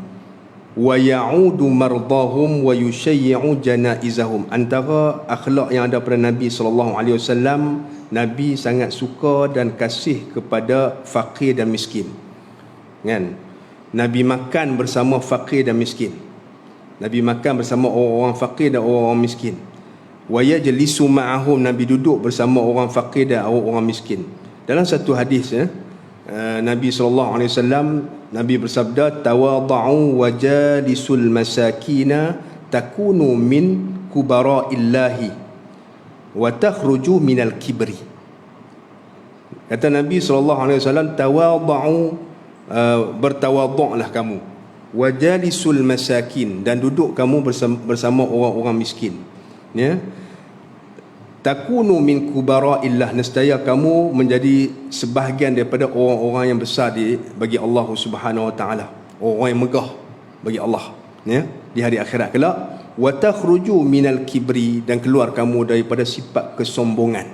A: wa ya'udu mardahum wa yushayyi'u janaizahum. Antara akhlak yang ada pada Nabi sallallahu alaihi wasallam, Nabi sangat suka dan kasih kepada fakir dan miskin, kan? Nabi makan bersama fakir dan miskin. Nabi makan bersama orang-orang fakir dan orang-orang miskin. Wa yajlisu ma'ahum, Nabi duduk bersama orang fakir dan orang miskin. Dalam satu hadis, Nabi sallallahu alaihi wasallam, Nabi bersabda, tawadhu wa jalisul masakina takunu min kubara'illahi wa takhruju minal kibri. Kata Nabi sallallahu alaihi wasallam, tawadhu, bertawadhu'lah kamu, wa jalisul masakin, dan duduk kamu bersama orang-orang miskin, ya. Takunu min kubara'illah, nescaya kamu menjadi sebahagian daripada orang-orang yang besar bagi Allah Subhanahu wa taala, orang yang megah bagi Allah, ya, di hari akhirat kelak. Wa takhruju minal kibri, dan keluar kamu daripada sifat kesombongan.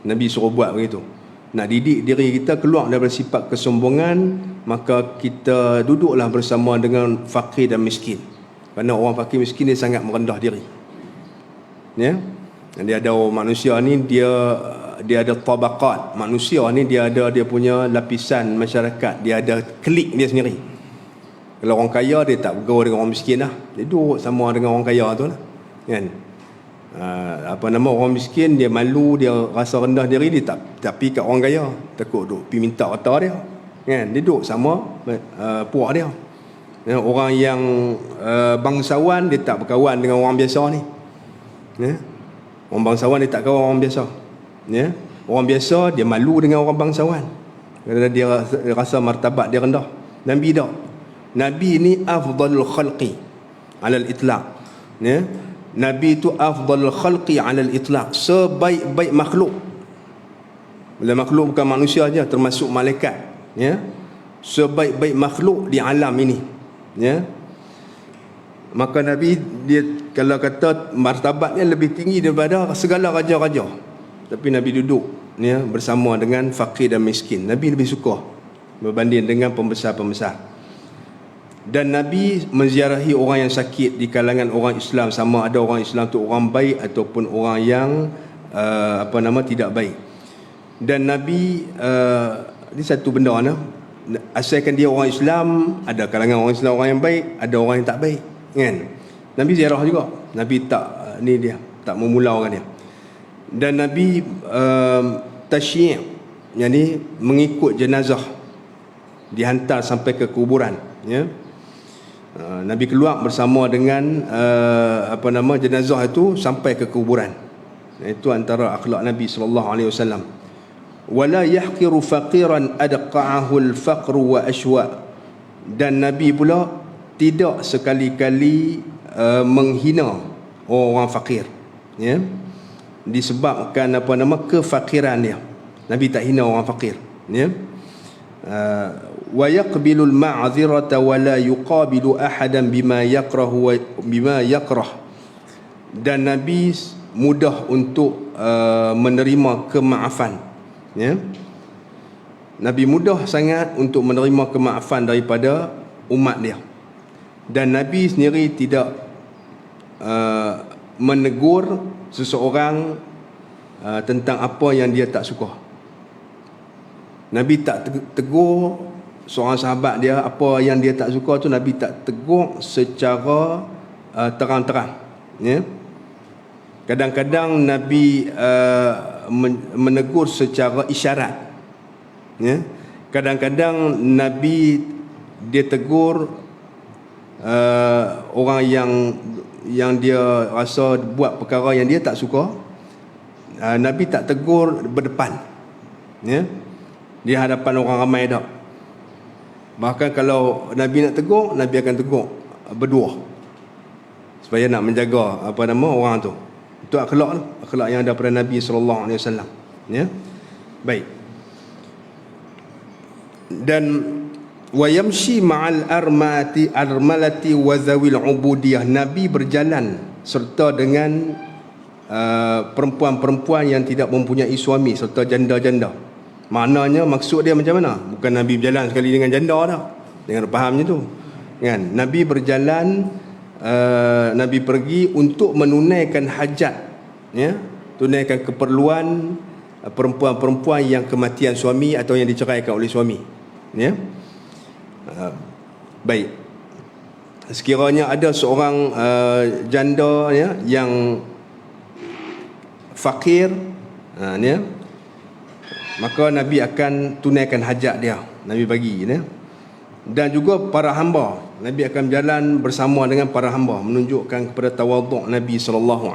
A: Nabi suruh buat begitu. Nak didik diri kita keluar daripada sifat kesombongan, maka kita duduklah bersama dengan fakir dan miskin. Kerana orang fakir miskin dia sangat merendah diri, ya. Dia ada manusia ni, dia ada tabaqat. Manusia ni dia ada dia punya lapisan masyarakat, dia ada klik dia sendiri. Kalau orang kaya, dia tak bergaul dengan orang miskin lah, dia duduk sama dengan orang kaya tu lah, kan? Orang miskin dia malu, dia rasa rendah diri, dia tak pergi kat orang kaya, takut duk pergi minta harta dia, kan? Dia duduk sama puak dia. Orang yang bangsawan, dia tak berkawan dengan orang biasa ni, ya? Orang bangsawan dia tak kawan orang biasa, ya? Orang biasa dia malu dengan orang bangsawan kerana dia rasa martabat dia rendah. Nabi tak. Nabi ni afdalul khalqi alal itlaq, ya. Nabi itu afdalul khalqi alal itlaq, sebaik-baik makhluk. Bila makhluk bukan manusia aja, termasuk malaikat, ya. Sebaik-baik makhluk di alam ini, ya. Maka Nabi, dia kalau kata martabatnya lebih tinggi daripada segala raja-raja, tapi Nabi duduk, ya, bersama dengan fakir dan miskin. Nabi lebih suka berbanding dengan pembesar-pembesar. Dan Nabi menziarahi orang yang sakit di kalangan orang Islam, sama ada orang Islam tu orang baik ataupun orang yang tidak baik. Dan Nabi ini satu benda, asalkan dia orang Islam, ada kalangan orang Islam orang yang baik, ada orang yang tak baik, kan? Nabi ziarah juga. Nabi tak tak memulaukan dia. Dan Nabi tasyyi', yakni mengikut jenazah, dihantar sampai ke kuburan, ya. Nabi keluar bersama dengan jenazah itu sampai ke kuburan. Itu antara akhlak Nabi sallallahu alaihi wasallam. Wala yahqiru faqiran adqa'ahu al-faqru wa ashwa. Dan Nabi pula tidak sekali-kali menghina orang fakir, ya. disebabkan kefakiran dia. Nabi tak hina orang fakir, ya. Wa yaqbilul ma'dhirata wa la yuqabilu ahadan bima yakrah. Dan Nabi mudah untuk menerima kemaafan, ya. Nabi mudah sangat untuk menerima kemaafan daripada umat dia. Dan Nabi sendiri tidak menegur seseorang tentang apa yang dia tak suka. Nabi tak tegur seorang sahabat dia apa yang dia tak suka tu, Nabi tak tegur secara terang-terang, ya. Kadang-kadang Nabi menegur secara isyarat, ya. Kadang-kadang Nabi dia tegur orang yang dia rasa buat perkara yang dia tak suka. Nabi tak tegur berdepan, ya, di hadapan orang ramai dah. Bahkan kalau Nabi nak tegur, Nabi akan tegur berdua, supaya nak menjaga orang tu. Itu akhlak yang ada pada Nabi SAW, ya. Baik. Dan wa yamshi ma'al armalati wa zawil ubudiyah. Nabi berjalan serta dengan perempuan-perempuan yang tidak mempunyai suami serta janda-janda. Maknanya maksud dia macam mana? Bukan Nabi berjalan sekali dengan janda dah. Dengan fahamnya tu, kan? Nabi berjalan, Nabi pergi untuk menunaikan hajat, ya, tunaikan keperluan perempuan-perempuan yang kematian suami atau yang diceraikan oleh suami, ya. Baik. Sekiranya ada seorang janda, ya, yang fakir, ya, maka Nabi akan tunaikan hajat dia, Nabi bagi, ya. Dan juga para hamba, Nabi akan berjalan bersama dengan para hamba, menunjukkan kepada tawaduk Nabi SAW.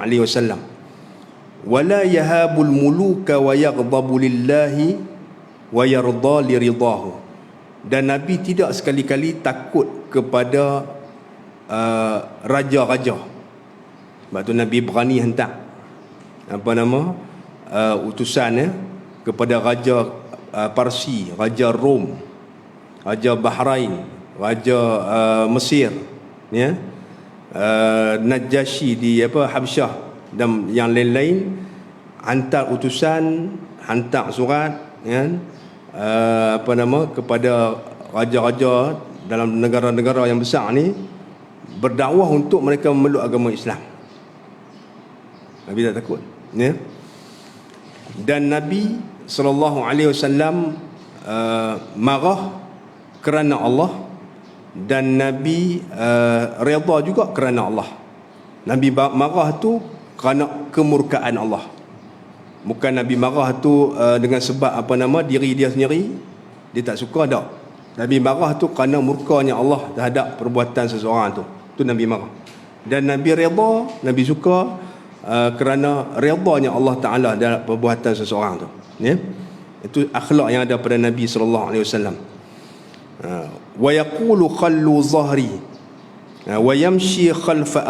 A: Wala yahabul muluka wa yaghdabu lillahi wa yarda li ridahu. Dan Nabi tidak sekali-kali takut kepada raja-raja. Sebab tu Nabi berani hantar utusan, ya, kepada raja Parsi, raja Rom, raja Bahrain, raja Mesir, ya, Najashi di Habsyah dan yang lain-lain. Hantar utusan, hantar surat, ya, kepada raja-raja dalam negara-negara yang besar ni, berdakwah untuk mereka memeluk agama Islam. Nabi tak takut, ya. Dan Nabi SAW marah kerana Allah, dan Nabi redha juga kerana Allah. Nabi marah tu kerana kemurkaan Allah. Bukan Nabi marah tu dengan sebab diri dia sendiri, dia tak suka, tak. Nabi marah tu kerana murkanya Allah terhadap perbuatan seseorang tu. Tu Nabi marah. Dan Nabi redha, Nabi suka kerana redanya Allah Ta'ala dalam perbuatan seseorang tu, ya. Itu akhlak yang ada pada Nabi SAW. Wa yaqulu khallu zahri wa yamshi khalfa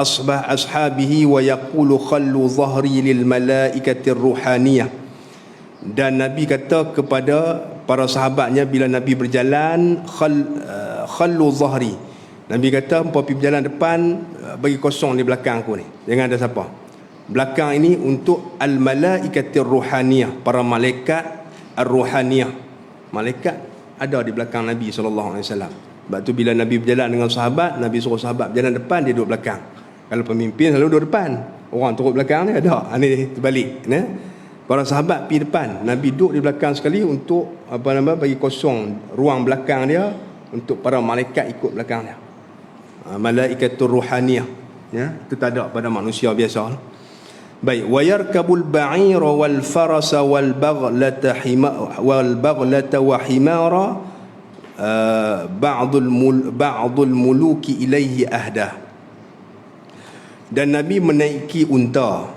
A: ashabihi wa yaqulu khallu zahri lil malaikati ruhaniyah. Dan Nabi kata kepada para sahabatnya bila Nabi berjalan, khallu zahri. Nabi kata, "Hangpa pergi berjalan depan, bagi kosong di belakang aku ni, jangan ada siapa." Belakang ini untuk al-malaikatir ruhaniyah, para malaikat ar-ruhaniyah. Malaikat ada di belakang Nabi SAW. Sebab tu bila Nabi berjalan dengan sahabat, Nabi suruh sahabat berjalan depan, dia duduk belakang. Kalau pemimpin selalu duduk depan, orang turut belakang ni ada. Ini terbalik, ya. Para sahabat pergi depan, Nabi duduk di belakang sekali untuk bagi kosong ruang belakang dia untuk para malaikat ikut belakang dia. Malaikatur ruhaniyah, ya. Itu tak ada pada manusia biasa. Baik, wa yarkabul ba'ira wal farasa wal baghlata wa himara ba'dul muluki ilaihi ahda. Dan Nabi menaiki unta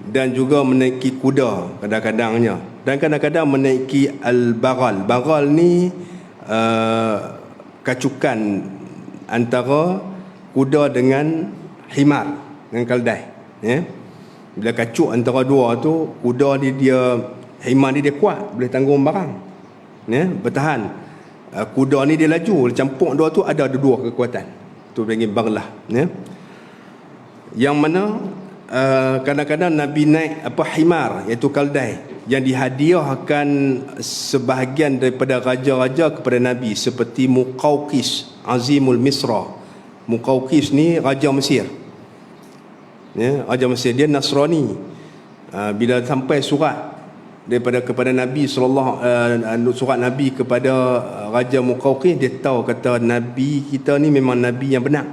A: dan juga menaiki kuda kadang-kadangnya, dan kadang-kadang menaiki al-baghal. Baghal ni kacukan antara kuda dengan himar, dengan keldai, ya. Bila kacuk antara dua tu, kuda dia himar dia kuat, boleh tanggung barang, ya, bertahan. Kuda ni dia laju, campur dua tu ada dua kekuatan. Tu panggil baghlah, ya. Yang mana kadang-kadang Nabi naik himar, iaitu keldai, yang dihadiahkan sebahagian daripada raja-raja kepada Nabi, seperti Muqawqis Azimul Misra. Muqawqis ni raja Mesir, ya, raja Mesir, dia Nasrani. Bila sampai surat kepada Nabi surat Nabi kepada raja Muqawqis, dia tahu kata Nabi kita ni memang Nabi yang benar,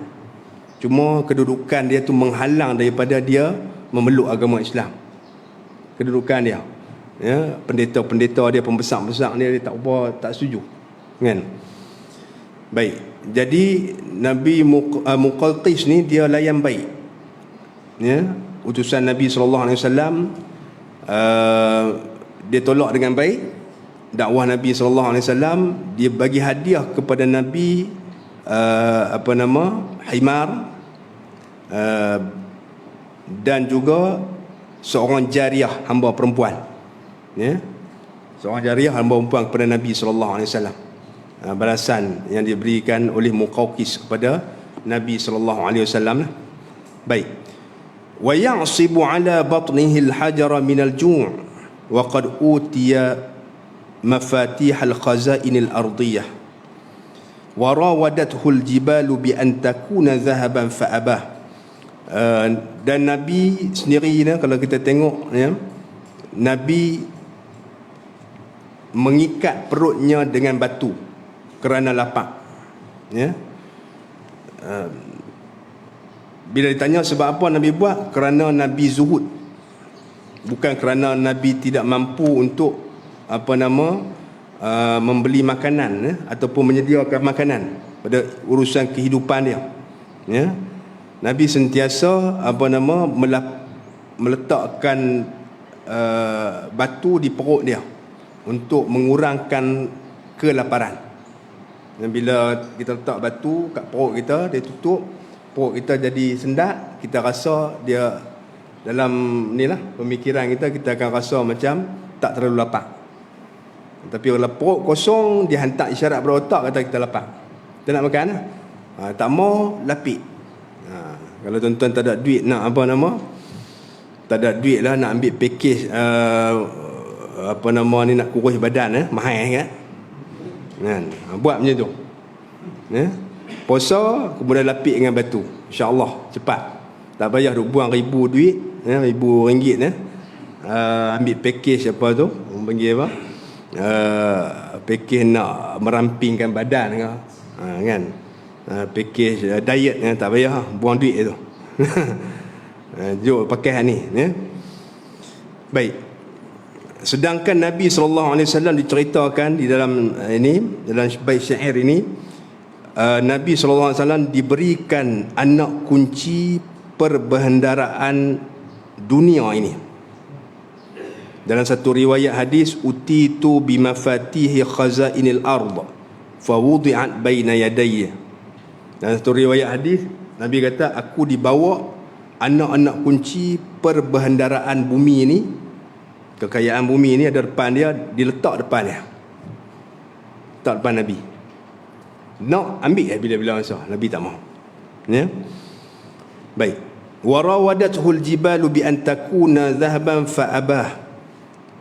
A: cuma kedudukan dia tu menghalang daripada dia memeluk agama Islam. Kedudukan dia, ya, pendeta-pendeta dia, pembesar-besar dia tak setuju, kan. Baik, jadi Nabi Muqawqis ni dia layan baik, ya, utusan Nabi SAW. Dia tolak dengan baik dakwah Nabi SAW. Dia bagi hadiah kepada Nabi himar, dan juga seorang jariah, hamba perempuan, ya, seorang jariah hamba perempuan kepada Nabi SAW. Balasan yang diberikan oleh Muqawqis kepada Nabi SAW. Baik. Wa ya'sibu ala batnihi al-hajara min al-ju' wa qad utiya mafatih al-khazain al-ardiyah wa rawadathu al-jibalu bi an takuna dhahaban fa abah. Dan Nabi sendiri, kalau kita tengok, ya, Nabi mengikat perutnya dengan batu kerana lapar, ya. Bila ditanya sebab apa Nabi buat, kerana Nabi zuhud, bukan kerana Nabi tidak mampu untuk membeli makanan, ya, ataupun menyediakan makanan pada urusan kehidupan dia, ya. Nabi sentiasa meletakkan batu di perut dia untuk mengurangkan kelaparan. Dan bila kita letak batu kat perut kita, dia tutup, perut kita jadi sendak, kita rasa dia dalam pemikiran kita akan rasa macam tak terlalu lapar. Tapi kalau perut kosong, dia hantar isyarat pada otak kata kita lapar, kita nak makan, tak mau lapik. Kalau tuan-tuan tak ada duit nak tak ada duit lah nak ambil package nak kurus badan, mahal kan, buat macam tu, ya. Puasa kemudian lapik dengan batu, insya-Allah cepat, tak payah duk buang ribu duit, ya, RM1,000, ya. Ambil package apa tu, orang panggil apa, package nak merampingkan badan ke, kan, package diet, ya, tak payah buang duit tu. Jom pakai ni, ya. Baik. Sedangkan Nabi SAW diceritakan di dalam dalam bait syair ini, Nabi SAW diberikan anak kunci perbendaharaan dunia ini. Dalam satu riwayat hadis, utitu bimafatihi khazainil ard fa wudi'at baina yadayya. Dalam satu riwayat hadis, Nabi kata, aku dibawa anak-anak kunci perbendaharaan bumi ini. Kekayaan bumi ini ada depan dia, diletak depan dia, letak depan Nabi. Nak ambil bila-bila masa, Nabi tak mau, ya. Baik. Wa rawadathul jibalu bi an takuna dhahaban fa abah.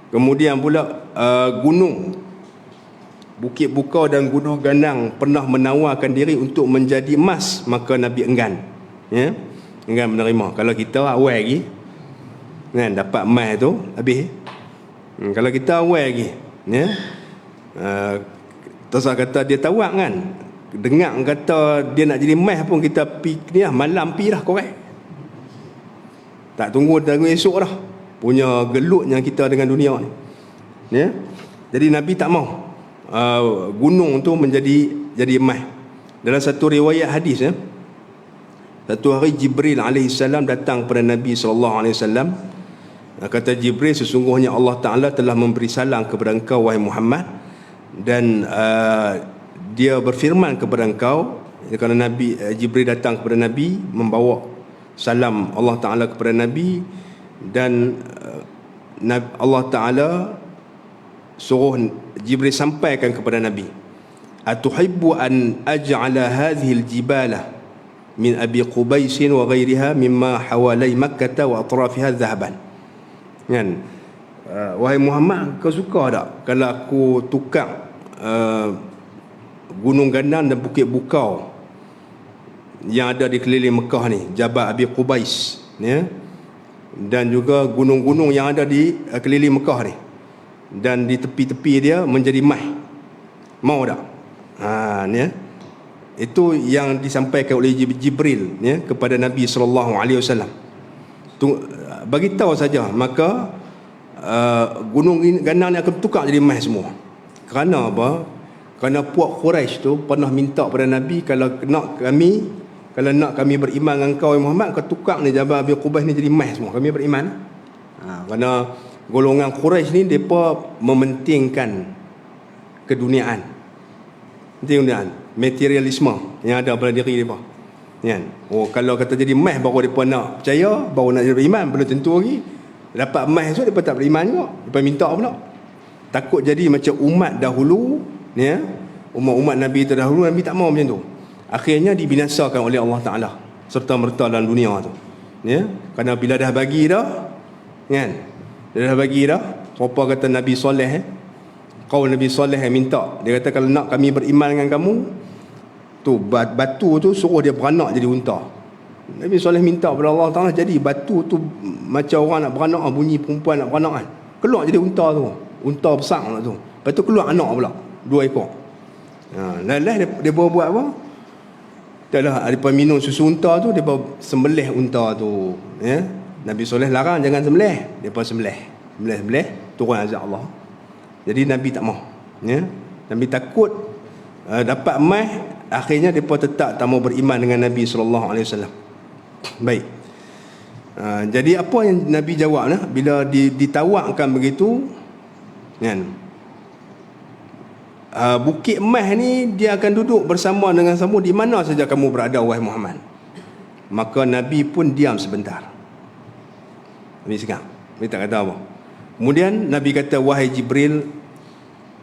A: Kemudian pula gunung, Bukit Bukau dan Gunung Ganang pernah menawarkan diri untuk menjadi emas, maka Nabi enggan, ya, enggan menerima. Kalau kita awal lagi, kan, dapat emas tu habis. Kalau kita awal lagi, ya, terus kata dia tawak, kan, dengar kata dia nak jadi emas pun kita pi ni lah, malam pi dah korek, tak tunggu esok dah, punya gelutnya kita dengan dunia ni, ya. Jadi Nabi tak mau gunung tu jadi emas. Dalam satu riwayat hadis, ya, satu hari Jibril alaihissalam datang kepada Nabi SAW. Kata Jibril, sesungguhnya Allah Ta'ala telah memberi salam kepada engkau, wahai Muhammad, dan dia berfirman kepada engkau, kerana Jibril datang kepada Nabi membawa salam Allah Ta'ala kepada Nabi, Dan Allah Ta'ala suruh Jibril sampaikan kepada Nabi, atuhibbu an aj'ala hadhihi al-jibala min Abi Qubais wa ghairiha mimma hawalai Makkah wa atrafiha dhahaban. Kan, wahai Muhammad, kau suka tak kalau aku tukar gunung gandang dan bukit bukau yang ada di keliling Mekah ni, Jabal Abi Qubais, ya, dan juga gunung-gunung yang ada di keliling Mekah ni, dan di tepi-tepi dia menjadi emas. Mau tak? Ya. Itu yang disampaikan oleh Jibril, ya, kepada Nabi SAW. Bagi tahu saja, maka gunung gandang ni akan tukar jadi emas semua. Kerana apa? Kerana puak Quraisy tu pernah minta pada Nabi, kalau nak kami beriman dengan kau Muhammad, kau tukar ni Jabal Abi Qubais ni jadi emas semua, kami beriman. Kerana golongan Quraisy ni depa mementingkan keduniaan, materialisme yang ada pada diri depa. Kan? Kalau kata jadi emas baru depa nak percaya, baru nak jadi beriman, belum tentu lagi. Dapat emas tu depa tak beriman juga, depa minta pula. Takut jadi macam umat dahulu, ya. Umat-umat Nabi terdahulu, Nabi tak mau macam tu. Akhirnya dibinasakan oleh Allah Ta'ala serta merta dalam dunia tu, ya. Kerana bila dah bagi dah, kan, dah bagi dah, apa kata Nabi Soleh, kaum Nabi Soleh yang minta, dia kata kalau nak kami beriman dengan kamu tu, batu tu suruh dia beranak jadi unta. Nabi Soleh minta kepada Allah Ta'ala, jadi batu tu macam orang nak beranak, bunyi perempuan nak beranak kan, keluar jadi unta tu, unta besar lah tu. Lepas tu keluar anak pula 2 ekor. Dia buat apa? Dah depa minum susu unta tu, depa sembelih unta tu, ya. Nabi Soleh larang jangan sembelih, depa sembelih turun azab Allah. Jadi Nabi tak mau, ya. Nabi takut dapat emas, akhirnya depa tetap tak mau beriman dengan Nabi SAW. Baik. Jadi apa yang Nabi jawab lah bila ditawarkan begitu, kan? Bukit emas ni dia akan duduk bersama dengan kamu di mana saja kamu berada, wahai Muhammad. Maka Nabi pun diam sebentar. Nabi cakap, Nabi tak kata apa. Kemudian Nabi kata, wahai Jibril,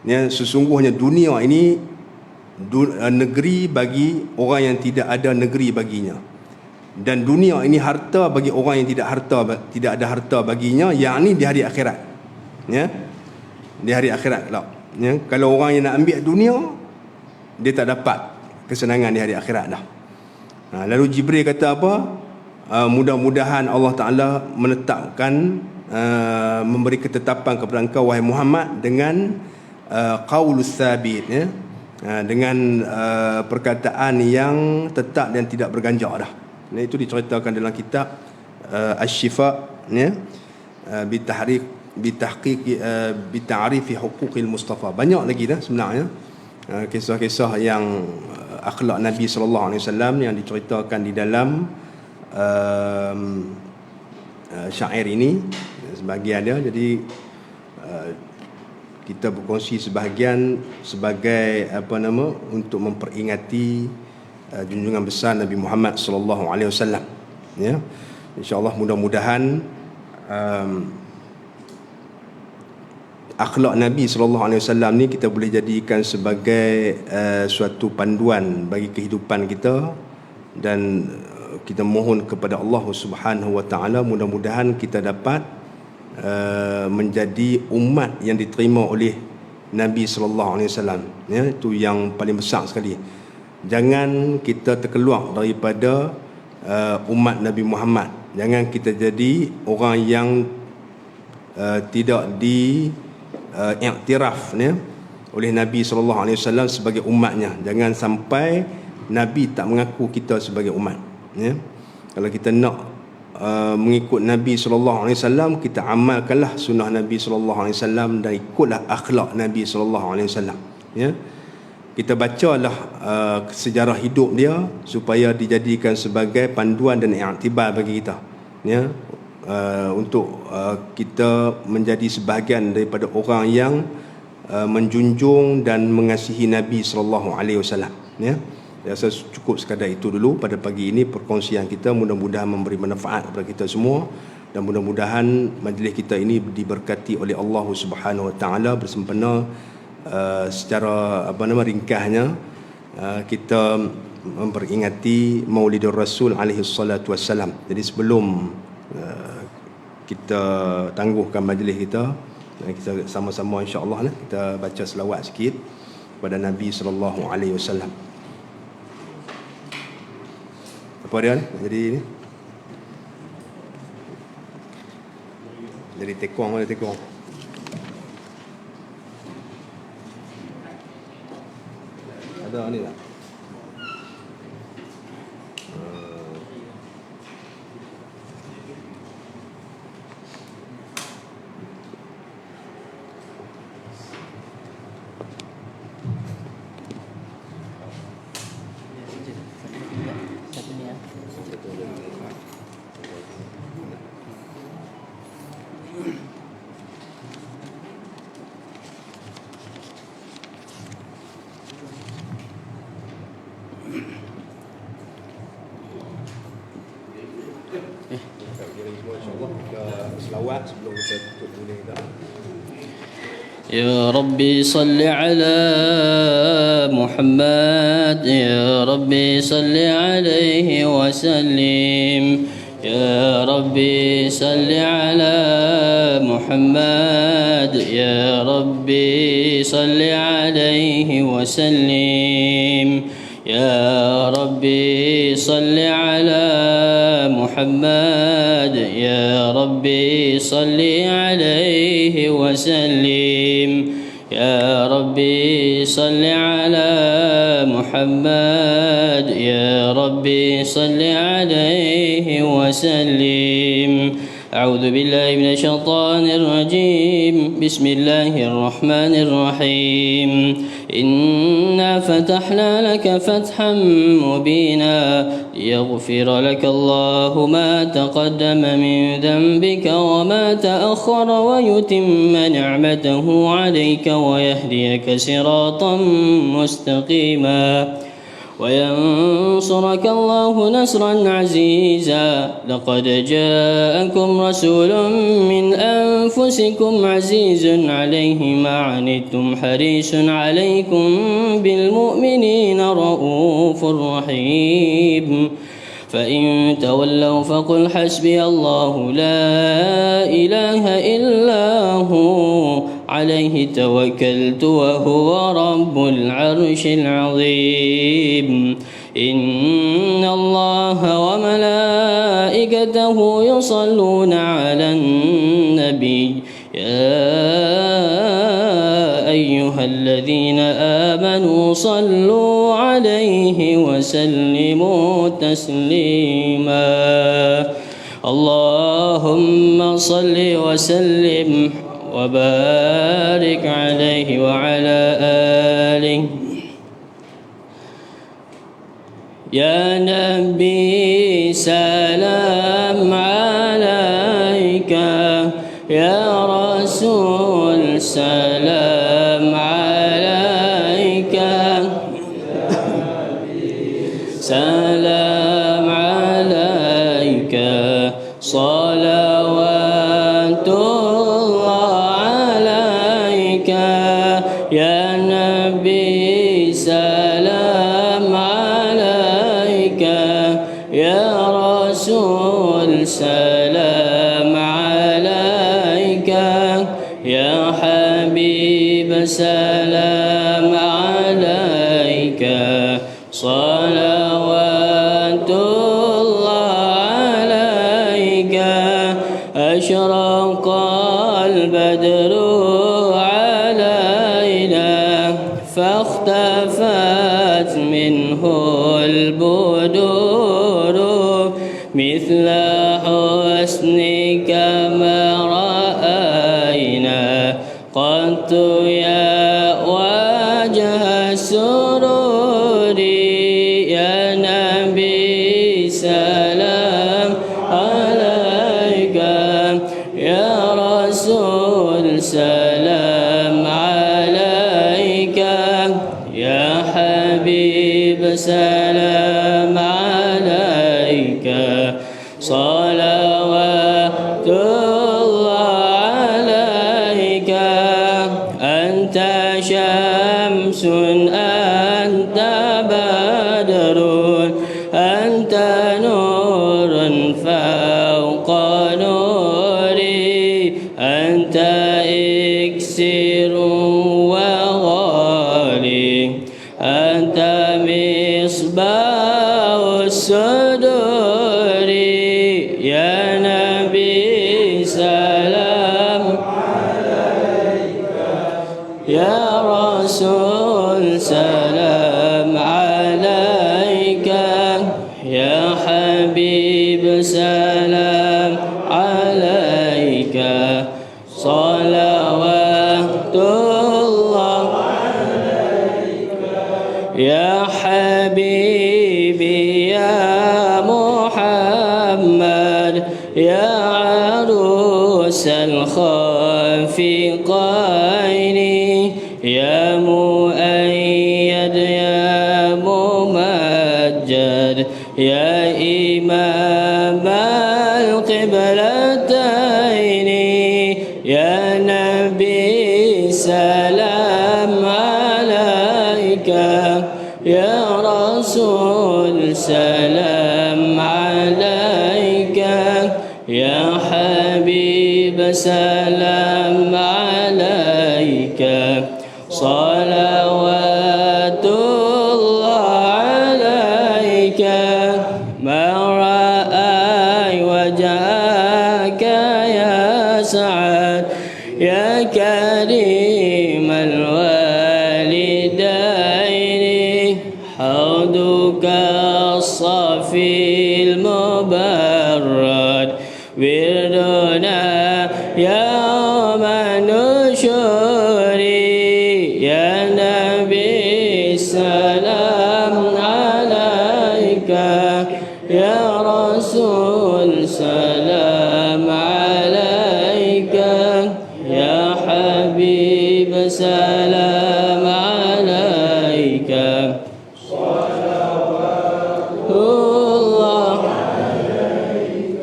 A: ya, sesungguhnya dunia ini negeri bagi orang yang tidak ada negeri baginya, dan dunia ini harta bagi orang yang tidak ada harta baginya, yakni di hari akhirat, ya, di hari akhirat lah. Ya, kalau orang yang nak ambil dunia, dia tak dapat kesenangan di hari akhirat dah. Lalu Jibril kata apa? Mudah-mudahan Allah Ta'ala menetapkan, memberi ketetapan kepada engkau wahai Muhammad dengan qaulus sabit, ya, dengan perkataan yang tetap dan tidak berganjak dah. Itu diceritakan dalam kitab Asy-Syifa, ya, bita'rifi huquqil Mustafa. Banyak lagi dah sebenarnya kisah-kisah yang akhlak Nabi SAW yang diceritakan di dalam syair ini, sebahagian dia. Jadi kita berkongsi sebahagian sebagai untuk memperingati junjungan besar Nabi Muhammad SAW, ya. InsyaAllah mudah-mudahan akhlak Nabi SAW ni kita boleh jadikan sebagai suatu panduan bagi kehidupan kita, dan kita mohon kepada Allah Subhanahu Wa Taala mudah-mudahan kita dapat menjadi umat yang diterima oleh Nabi SAW, ya. Itu yang paling besar sekali. Jangan kita terkeluar daripada umat Nabi Muhammad. Jangan kita jadi orang yang tidak iktiraf, ya, oleh Nabi SAW sebagai umatnya. Jangan sampai Nabi tak mengaku kita sebagai umat, ya. Kalau kita nak mengikut Nabi SAW, kita amalkanlah sunnah Nabi SAW dan ikutlah akhlak Nabi SAW, ya. Kita bacalah sejarah hidup dia supaya dijadikan sebagai panduan dan iktibar bagi kita, ya, untuk kita menjadi sebahagian daripada orang yang menjunjung dan mengasihi Nabi SAW, ya. Saya rasa cukup sekadar itu dulu pada pagi ini perkongsian kita. Mudah-mudahan memberi manfaat kepada kita semua. dan mudah-mudahan majlis kita ini diberkati oleh Allah Subhanahu Wa Taala bersempena secara ringkasnya kita memperingati Maulidur Rasul alaihi salatu wassalam. Jadi sebelum kita tangguhkan majlis kita sama-sama insya-Allah kita baca selawat sikit kepada Nabi sallallahu alaihi wasallam. Apa dia ni? Jadi tekong. Ada ni tak?
B: يا ربي صل على محمد يا ربي صل عليه وسلم يا ربي صل على محمد يا ربي صل عليه وسلم يا ربي صل على محمد يا ربي صل عليه وسلم يا ربي صل على محمد يا ربي صل عليه وسلم. أعوذ بالله من الشيطان الرجيم. بسم الله الرحمن الرحيم. إنا فتحنا لك فتحا مبينا ليغفر لك الله ما تقدم من ذنبك وما تأخر ويتم نعمته عليك ويهديك صراطا مستقيما وينصرك الله نصرا عزيزا. لقد جاءكم رسول من أنفسكم عزيز عليه ما عنتم حريص عليكم بالمؤمنين رؤوف رحيم. فإن تولوا فقل حسبي الله لا إله إلا هو عليه توكلت وهو رب العرش العظيم. إن الله وملائكته يصلون على النبي يا أيها الذين آمنوا صلوا عليه وسلموا تسليما. اللهم صل وسلم وبارك عليه وعلى آله. يا نبي سلام عليك يا رسول سلام عليك سلام عليك صلوات يا نبي سلام عليك يا رسول سلام عليك يا حبيب سلام عليك صلوات الله عليك. أشرق البدر فاختفت منه البدور مثل حسنك ما رأينا قط يا وجه السرور. يا نبي سلام عليك يا رسول سلام عليك يا حبيب سلام عليك صلوات الله عليك أنت شمس أنت بدر أنت نور فوق نوري أنت إكسير وغالي أنت مصباح الصدور يا نبي سلام عليك يا رسول سلام عليك يا حبيب سلام عليك صلوات الله عليك يا حبيبي يا محمد يا عروس الخافقين يا مؤيد يا ممجد يا إمام القبلتين يا نبي سلام عليك يا رسول سلام عليك يا حبيب سلام عليك صلوات الله عليك ما رأى وجهك يا سعد يا كريم الوالدين حوضك الصفي المبرد وردنا يوم النشور يا نبي سلام عليك يا رسول سلام عليك يا حبيب سلام عليك صلوات الله عليك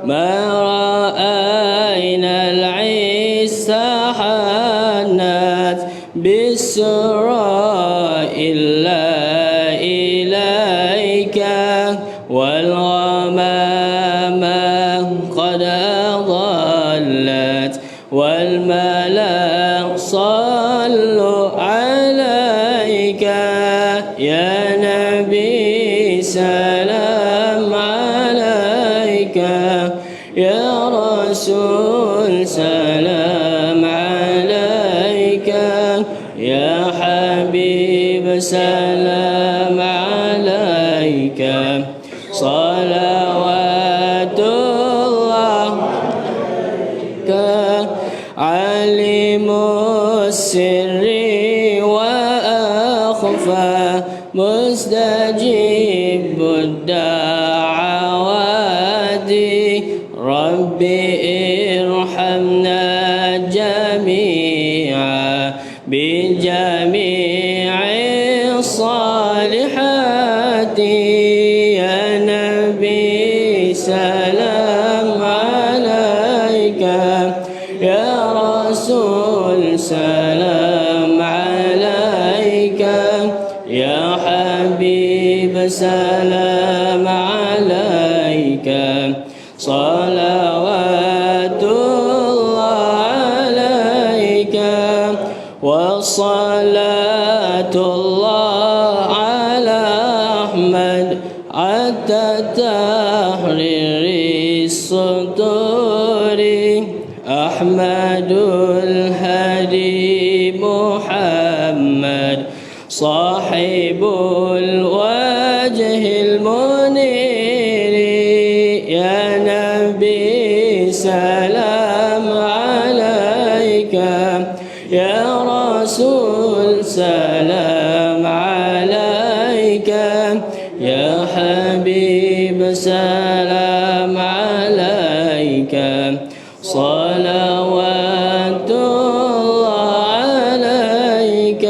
B: ما رأينا العيسى حنات بالسراء إلا إليك والغمامة قد أضلت والملأ صلوا عليك يا نبي سلام عليك يا رسول سلام عليك يا حبيب سلام عليك صلوات الله عليك علم السر وأخفى مستجيب الدعوات ربي ارحمنا جميعا بجميع الصالحات يا نبي سلام عليك يا رسول سلام عليك يا حبيب سلام عليك صلوات الله عليك وصلاة الله على أحمد حتى تحرير الصدور أحمد الهادي محمد صاحب الوجه المنير يا نبي سلام عليك يا رسول سلام عليك يا حبيب سلام عليك صلوات الله عليك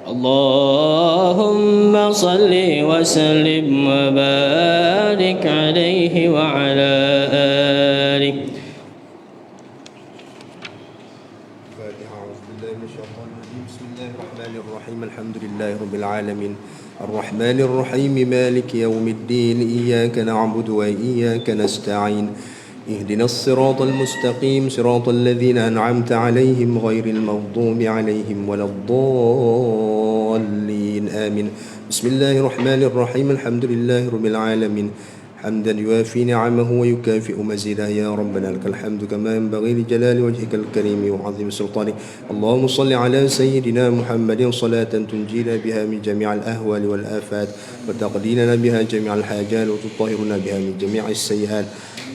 B: اللهم صل وسلم وبارك عليه وعلى
A: الرحيم الحمد لله رب العالمين الرحمن الرحيم مالك يوم الدين إياك نعبد وإياك نستعين اهدنا الصراط المستقيم صراط الذين أنعمت عليهم غير المغضوب عليهم ولا الضالين آمين بسم الله الرحمن الرحيم الحمد لله رب العالمين حمدا يوافي نعمه ويكافئ مزيده يا ربنا لك الحمد كما ينبغي لجلال وجهك الكريم وعظيم سلطانك اللهم صل على سيدنا محمد صلاة تنجينا بها من جميع الأهوال والآفات وتقضينا بها جميع الحاجات وتطهرنا بها من جميع السيئات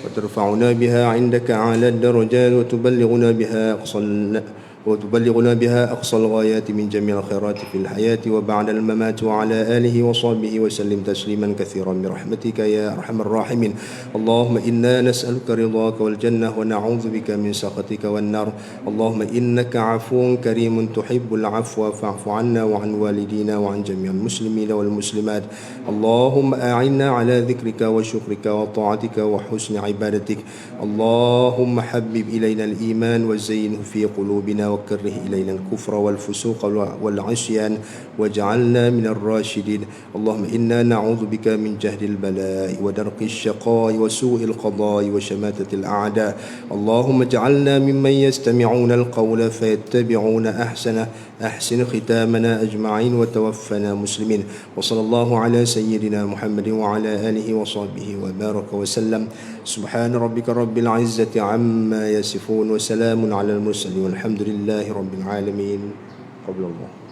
A: وترفعنا بها عندك أعلى الدرجات وتبلغنا بها أقصى الغايات من جميع الخيرات في الحياة وبعد الممات وعلى آله وصحبه وسلم تسليما كثيرا برحمتك يا أرحم الراحمين اللهم إنا نسألك رضاك والجنة ونعوذ بك من سخطك والنار اللهم إنك عفو كريم تحب العفو فاعف عنا وعن والدينا وعن جميع المسلمين والمسلمات اللهم أعنا على ذكرك وشكرك وطاعتك وحسن عبادتك اللهم حبب إلينا الإيمان وزينه في قلوبنا وكره إلينا الكفر والفسوق والعصيان واجعلنا من الراشدين اللهم إنا نعوذ بك من جهد البلاء ودرك الشقاء وسوء القضاء وشماتة الأعداء اللهم اجعلنا ممن يستمعون القول فيتبعون أحسنه أحسن ختامنا أجمعين وتوفنا مسلمين وصلى الله على سيدنا محمد وعلى آله وصحبه وبارك وسلم سبحان ربك رب العزة عما يصفون وسلام على المرسلين والحمد لله رب العالمين قبل الله